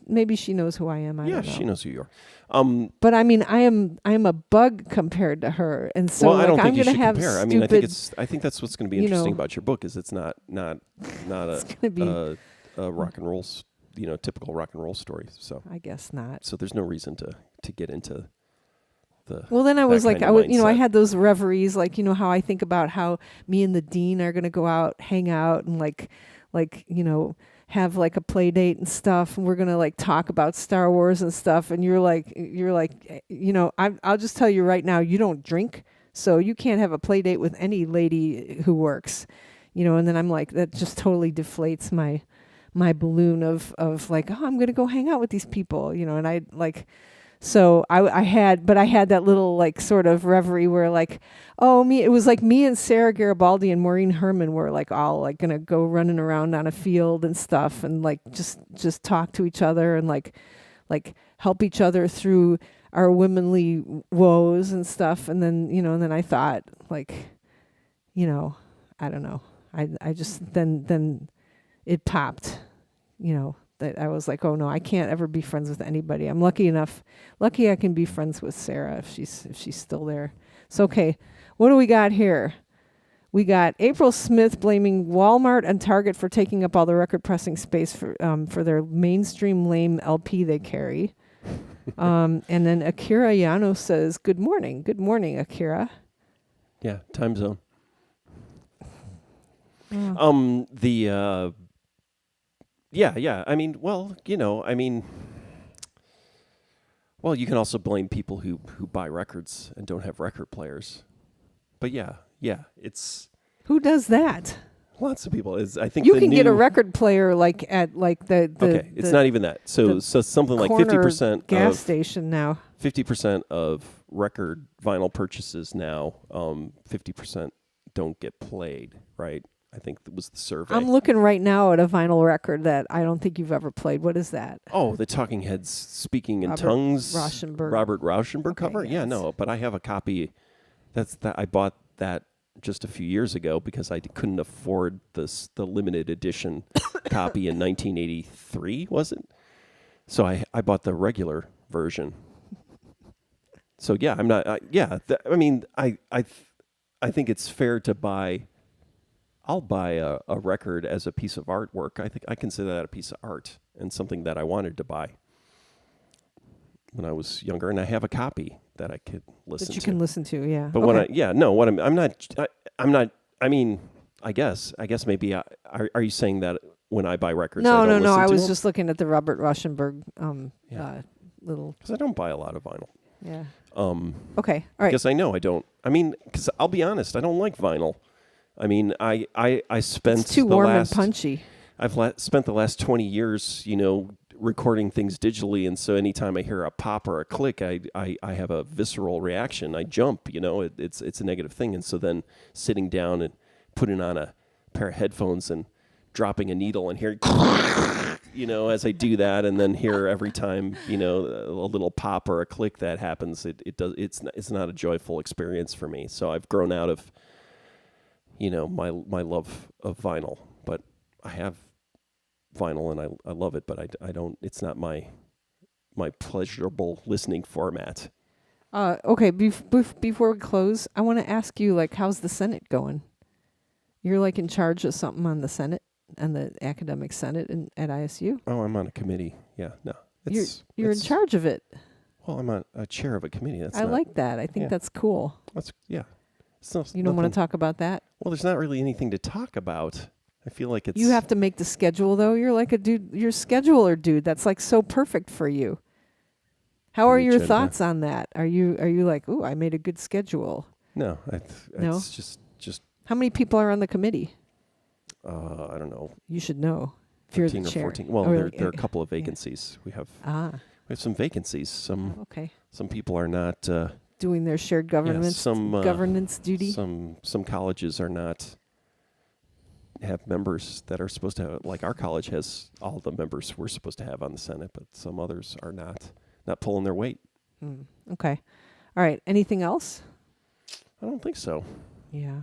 maybe she knows who I am. I don't know. She knows who you are. But I mean, I am a bug compared to her, and so I don't think I'm you going to should have compare. stupid. I think that's what's going to be interesting about your book is it's not a rock and roll, typical rock and roll story. So I guess not. So there's no reason to get into the. Well, then I was like, I had those reveries, like how I think about how me and the dean are going to go out, hang out, and like have like a play date and stuff, and we're gonna like talk about Star Wars and stuff, and you're like I'll just tell you right now, you don't drink, so you can't have a play date with any lady who works, and then I'm like, that just totally deflates my balloon of like, oh, I'm gonna go hang out with these people, and I like. So I had that little like sort of reverie where like, it was like me and Sarah Garibaldi and Maureen Herman were like all like gonna go running around on a field and stuff and like just talk to each other and like help each other through our womanly woes and stuff. And then and then I thought like, I don't know. I just then it popped, that I was like, oh no, I can't ever be friends with anybody. I'm lucky I can be friends with Sarah if she's still there. So okay, what do we got here? We got April Smith blaming Walmart and Target for taking up all the record pressing space for their mainstream lame LP they carry. And then Akira Yano says, Good morning, Akira." Yeah, time zone. Oh. Yeah. I mean, well, well, you can also blame people who buy records and don't have record players. But yeah, it's Who does that? lots of people. I think You can get a record player like at like the okay. It's not even that. So something like 50% gas station now. 50% of record vinyl purchases now, 50% don't get played. Right. I think that was the survey. I'm looking right now at a vinyl record that I don't think you've ever played. What is that? Oh, the Talking Heads Speaking in Robert Tongues. Rauschenberg. Robert Rauschenberg Okay, cover? Yeah, yes. no, but I have a copy. I bought that just a few years ago because I couldn't afford the limited edition copy in 1983, was it? So I bought the regular version. So yeah, I'm not. I think it's fair to buy. I'll buy a record as a piece of artwork. I think I consider that a piece of art and something that I wanted to buy when I was younger, and I have a copy that I could listen to. That you can listen to, yeah. But I guess maybe. Are you saying that when I buy records, No. I don't listen I to was them? just looking at the Robert Rauschenberg little. Because I don't buy a lot of vinyl. Yeah. Okay. All right. Because I know I don't. I mean, because I'll be honest, I don't like vinyl. I mean, I spent It's too warm and punchy. I've spent the last 20 years, recording things digitally, and so anytime I hear a pop or a click, I have a visceral reaction. I jump, it's a negative thing. And so then sitting down and putting on a pair of headphones and dropping a needle and hearing, as I do that, and then hear every time, a little pop or a click that happens, it's not a joyful experience for me. So I've grown out of my love of vinyl, but I have vinyl and I love it, but I don't. It's not my pleasurable listening format. Okay. Before we close, I want to ask you, like, how's the Senate going? You're like in charge of something on the Senate and the academic Senate at ISU. Oh, I'm on a committee. Yeah, no, you're in charge of it. Well, I'm on a chair of a committee. I like that. I think that's cool. You don't want to talk about that? Well, there's not really anything to talk about. I feel like it's... You have to make the schedule, though. You're like a dude. You're a scheduler, dude. That's like so perfect for you. How are your thoughts on that? Are you like, ooh, I made a good schedule? No. No? It's just... How many people are on the committee? I don't know. You should know. If you're the 13 or chair. 14. Well, there are a couple of vacancies. Yeah. We have some vacancies. Some people are not... doing their shared governance governance duty. Some colleges are not have members that are supposed to have, like our college has all the members we're supposed to have on the Senate, but some others are not pulling their weight. Okay. All right. Anything else? I don't think so. Yeah.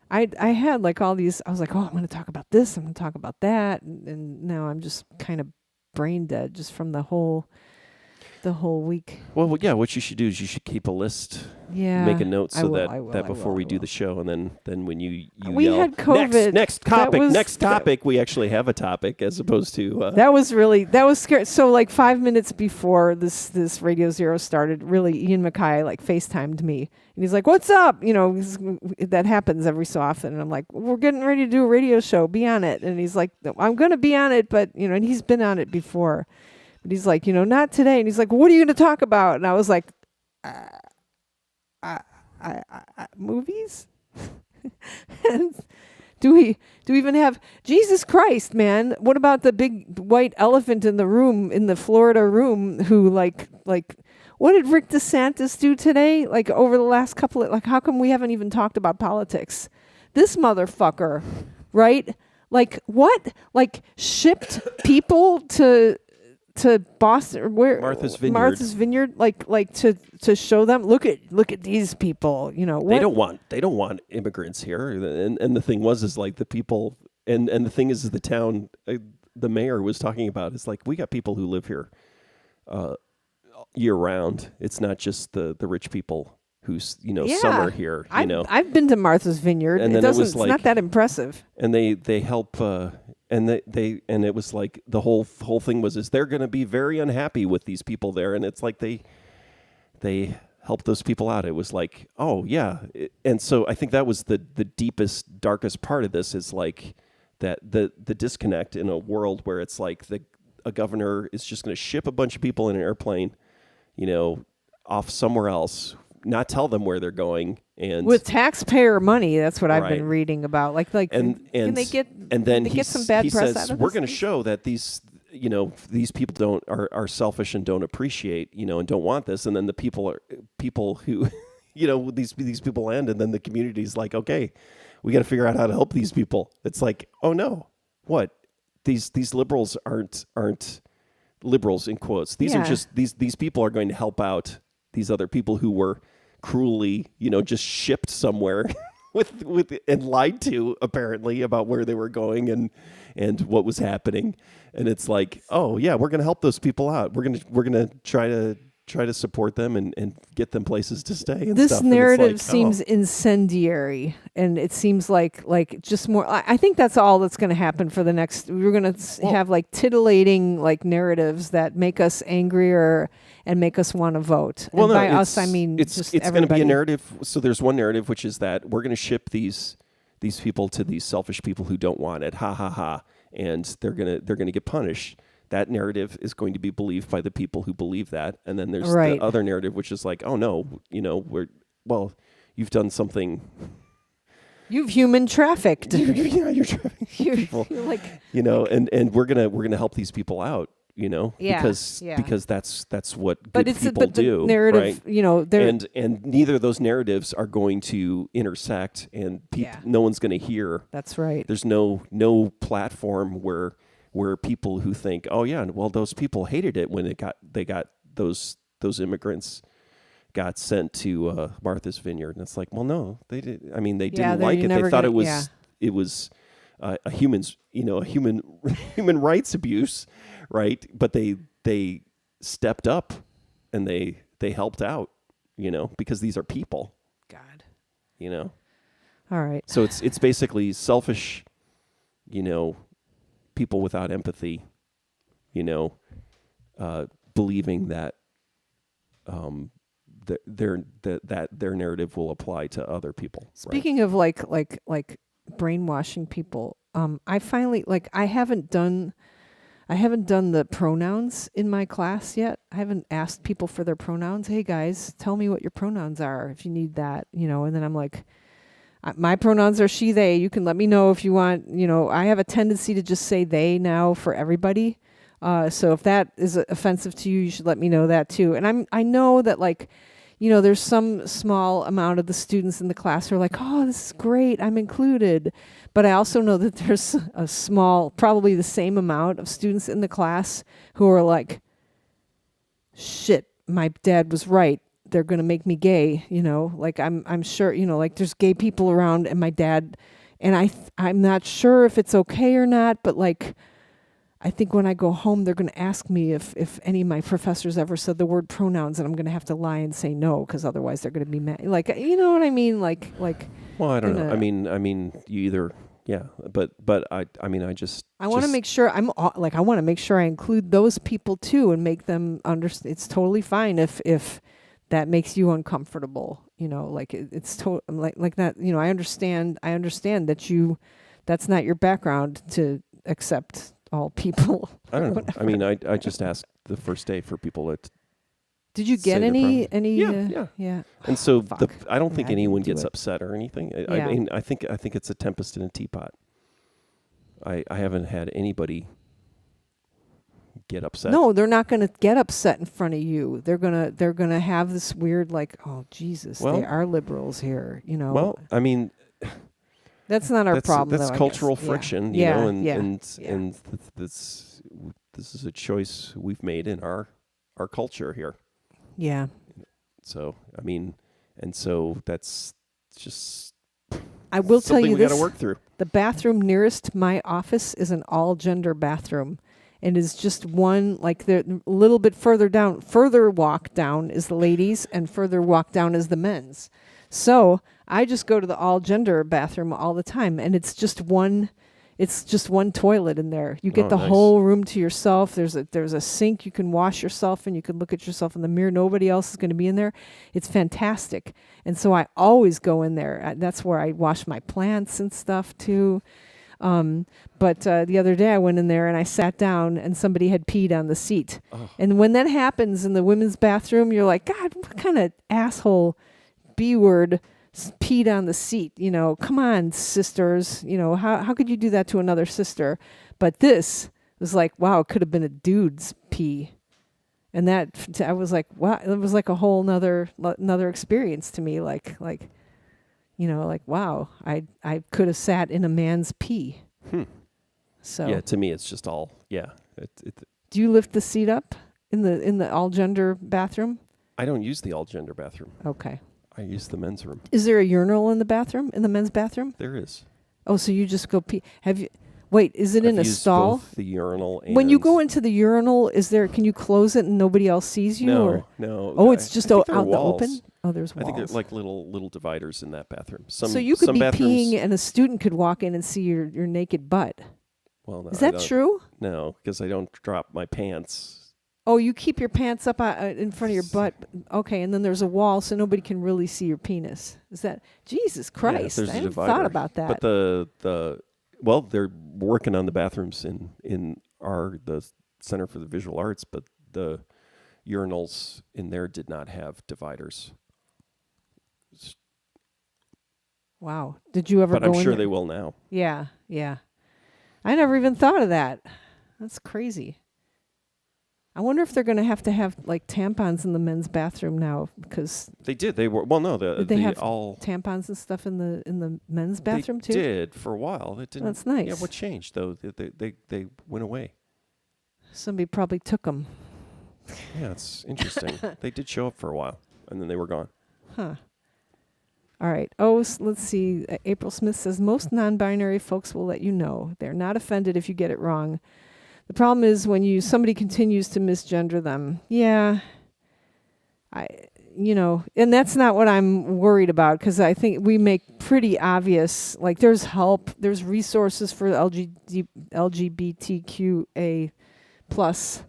I had like all these, I was like, oh, I'm going to talk about this, I'm going to talk about that, and now I'm just kind of brain dead just from the whole week. Well, yeah, what you should do is you should keep a list. Yeah. Make a note so I will, that before we do the show, and then when you we yell, had COVID. Next topic, we actually have a topic as opposed to... That was scary. So like 5 minutes before this Radio Zero started, really, Ian Mackay like FaceTimed me. And he's like, what's up? That happens every so often. And I'm like, we're getting ready to do a radio show. Be on it. And he's like, I'm going to be on it, but, and he's been on it before. But he's like, not today. And he's like, what are you going to talk about? And I was like, movies? And do we even have Jesus Christ, man? What about the big white elephant in the room, in the Florida room, who like what did Rick DeSantis do today? Like over the last couple of, like, how come we haven't even talked about politics? This motherfucker, right? Like what? Like shipped people to Boston, where Martha's Vineyard, like to show them, look at these people, They don't want immigrants here, and the thing is like the people, and the thing is the town, the mayor was talking about. It's like we got people who live here year round. It's not just the rich people who's summer here. I've been to Martha's Vineyard. And It then it doesn't. was It's like- not that impressive. And they help. And it was like the whole thing was they're going to be very unhappy with these people there, and it's like they help those people out. It was like, oh yeah, and so I think that was the deepest, darkest part of this is like that the disconnect in a world where it's like a governor is just going to ship a bunch of people in an airplane, off somewhere else, not tell them where they're going, and With taxpayer money, that's what I've Right. been reading about. Like, and can they get? and then can they he get some bad he press says out of we're this? going to show that these people are selfish and don't appreciate and don't want this, and then the people who these people land, and then the community's like, okay, we got to figure out how to help these people. It's like, oh no, what these liberals aren't liberals in quotes. These are just these people are going to help out these other people who were cruelly just shipped somewhere with and lied to apparently about where they were going and what was happening. And it's like, oh yeah, we're going to help those people out. We're going to try to support them and get them places to stay and This stuff. And it's narrative like, seems incendiary, and it seems like just more. I think that's all that's going to happen for the next. We're going to have like titillating like narratives that make us angrier and make us want to vote. Well, and no, by it's, us, I mean it's just going to be a everybody. narrative. So there's one narrative, which is that we're going to ship these people to these selfish people who don't want it. Ha ha ha. And they're gonna get punished. That narrative is going to be believed by the people who believe that. And then there's Right. the other narrative, which is like, oh no, you've done something. You've human trafficked. You're trafficking people. You're like, and we're gonna help these people out. Yeah, because yeah. because that's what good but it's people but the do. narrative. Right? They're And neither of those narratives are going to intersect, and no one's going to hear. That's right. There's no platform where people who think, oh yeah, well those people hated it when they got those immigrants got sent to Martha's Vineyard, and it's like, well no, they did. I mean, they didn't like it. They thought it was a human rights abuse, right? But they stepped up and they helped out, because these are people. God. All right. So it's basically selfish, people without empathy, believing that their narrative will apply to other people. Speaking of like brainwashing people, I finally I haven't done the pronouns in my class yet. I haven't asked people for their pronouns. Hey guys, tell me what your pronouns are if you need that, and then I'm like, my pronouns are she, they. You can let me know if you want, I have a tendency to just say they now for everybody. So if that is offensive to you, you should let me know that too. And I know that there's some small amount of the students in the class who are like, oh, this is great, I'm included. But I also know that there's a small, probably the same amount of students in the class who are like, shit, my dad was right. They're going to make me gay, I'm sure, there's gay people around and my dad, and I'm not sure if it's okay or not, but I think when I go home, they're going to ask me if any of my professors ever said the word pronouns, and I'm going to have to lie and say no, because otherwise they're going to be mad. You know what I mean? Well, I don't know. I mean, you either, yeah, but I want to make sure I want to make sure I include those people too, and make them understand. It's totally fine if that makes you uncomfortable. It's like that. I understand that that's not your background to accept all people. I don't know. I mean, I just asked the first day for people to. Did you get any? Yeah. And so I don't think I anyone didn't do gets it. upset or anything. I mean, I think it's a tempest in a teapot. I haven't had anybody get upset. No, they're not going to get upset in front of you. They're gonna have this weird oh Jesus, they are liberals here. Well, I mean. That's not our problem. That's though, cultural I guess. friction, and this is a choice we've made in our culture here. Yeah. So I mean, and so that's just I will tell something you we got this. to work through. The bathroom nearest my office is an all-gender bathroom. And is just one, like a little bit further down, further walk down is the ladies and further walk down is the men's. So I just go to the all-gender bathroom all the time, and it's just one toilet in there. You get the nice. whole room to yourself. There's a sink you can wash yourself in. You can look at yourself in the mirror. Nobody else is going to be in there. It's fantastic. And so I always go in there. That's where I wash my plants and stuff too. But the other day I went in there and I sat down and somebody had peed on the seat. Oh. And when that happens in the women's bathroom, you're like, God, what kind of asshole B-word peed on the seat? You know, come on, sisters. You know, how could you do that to another sister? But this was like, wow, it could have been a dude's pee. And that, I was like, wow, it was like a whole another experience to me. Like, you know, like, wow, I could have sat in a man's pee. So Yeah, to me, it's just all, yeah. Do you lift the seat up in the all-gender bathroom? I don't use the all-gender bathroom. Okay. I use the men's room. Is there a urinal in the men's bathroom? There is. Oh, so you just go pee. Wait, is it in a I've used stall? both the urinal and... When you go into the urinal, can you close it and nobody else sees you? No. Oh, it's just I out think there in are the walls. open? Oh, there's walls. I think there's like little dividers in that bathroom. So you could some be bathrooms, peeing and a student could walk in and see your naked butt. Well, no, Is that true? No, because I don't drop my pants. Oh, you keep your pants up in front of your butt. Okay, and then there's a wall so nobody can really see your penis. Is that... Jesus Christ, there's I a hadn't divider. thought about that. But well, they're working on the bathrooms in the Center for the Visual Arts, but the urinals in there did not have dividers. Wow. Did you ever But go in I'm sure there? they will now. Yeah. I never even thought of that. That's crazy. I wonder if they're going to have like tampons in the men's bathroom now because They did. They were they have tampons and stuff in the men's bathroom too. They did for a while. It didn't. That's nice. Yeah. What changed though? They went away. Somebody probably took them. Yeah, it's interesting. They did show up for a while and then they were gone. Huh. All right. Oh, let's see. April Smith says most non-binary folks will let you know. They're not offended if you get it wrong. The problem is when somebody continues to misgender them. Yeah. And that's not what I'm worried about because I think we make pretty obvious, like there's help, there's resources for LGBTQA plus.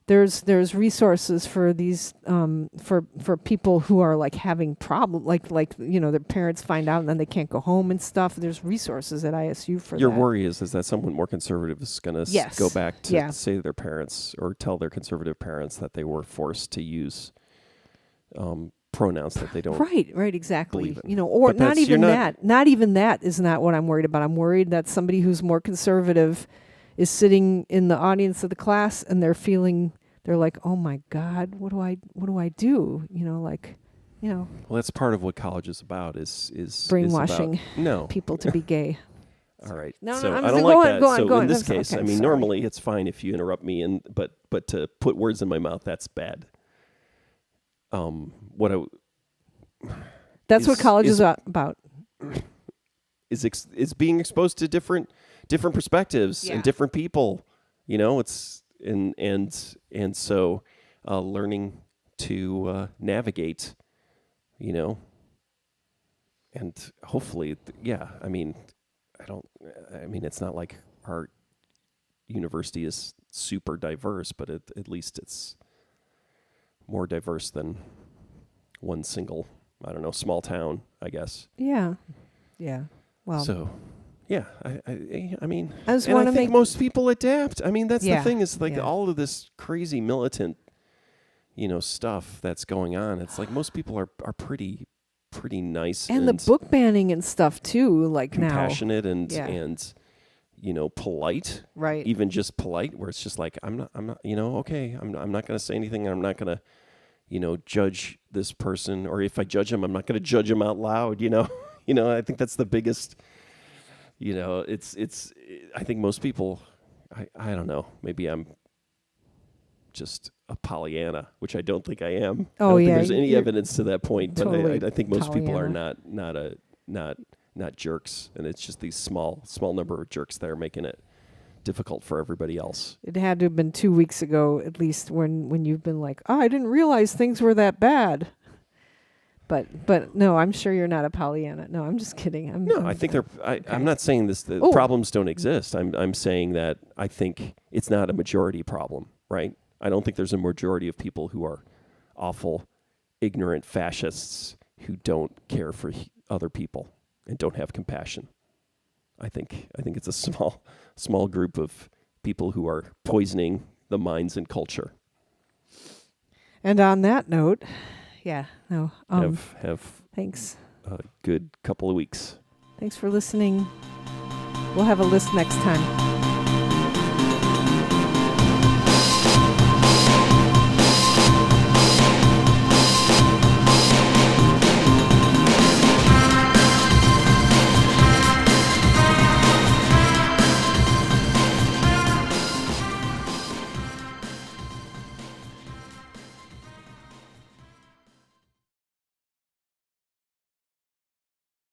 There's resources for these for people who are like having problem like their parents find out and then they can't go home and stuff. There's resources at ISU for Your that. worry is that someone more conservative is going to go back to say to their parents or tell their conservative parents that they were forced to use pronouns that they don't right exactly believe in. Or But not even that. Not even that is not what I'm worried about. I'm worried that somebody who's more conservative is sitting in the audience of the class and they're like, oh my God, what do I do? Well, that's part of what college is about is brainwashing about, people to be gay. All right. No, so I'm I don't go like on, that. go on, so go in on. this case, Okay, I mean, sorry. normally it's fine if you interrupt me, but to put words in my mouth, that's bad. That's what college is about. Is being exposed to different perspectives and different people. It's and so learning to navigate, and hopefully, it's not like our university is super diverse, but at least it's more diverse than one single, small town, I guess. Yeah. Well. So, yeah, I mean, I just and I wanna think make- most people adapt. I mean, that's the Yeah, thing is like yeah. all of this crazy militant, stuff that's going on. It's like most people are pretty nice And the book banning and stuff too, like compassionate now. and polite. Right. Even just polite, where it's just like I'm not okay. I'm not going to say anything. I'm not going to judge this person, or if I judge him, I'm not going to judge him out loud. I think that's the biggest. It's. I think most people. I don't know. Maybe I'm just a Pollyanna, which I don't think I am. I Oh, don't think yeah, there's any you're evidence to that point, totally but I think most people are Pollyanna. not not jerks. And it's just these small number of jerks that are making it difficult for everybody else. It had to have been 2 weeks ago, at least, when you've been like, oh, I didn't realize things were that bad. But no, I'm sure you're not a Pollyanna. No, I'm just kidding. I think I'm not saying the problems don't exist. I'm saying that I think it's not a majority problem, right? I don't think there's a majority of people who are awful, ignorant fascists who don't care for other people and don't have compassion. I think it's a small group of people who are poisoning the minds and culture. And on that note, have thanks. A good couple of weeks. Thanks for listening. We'll have a list next time.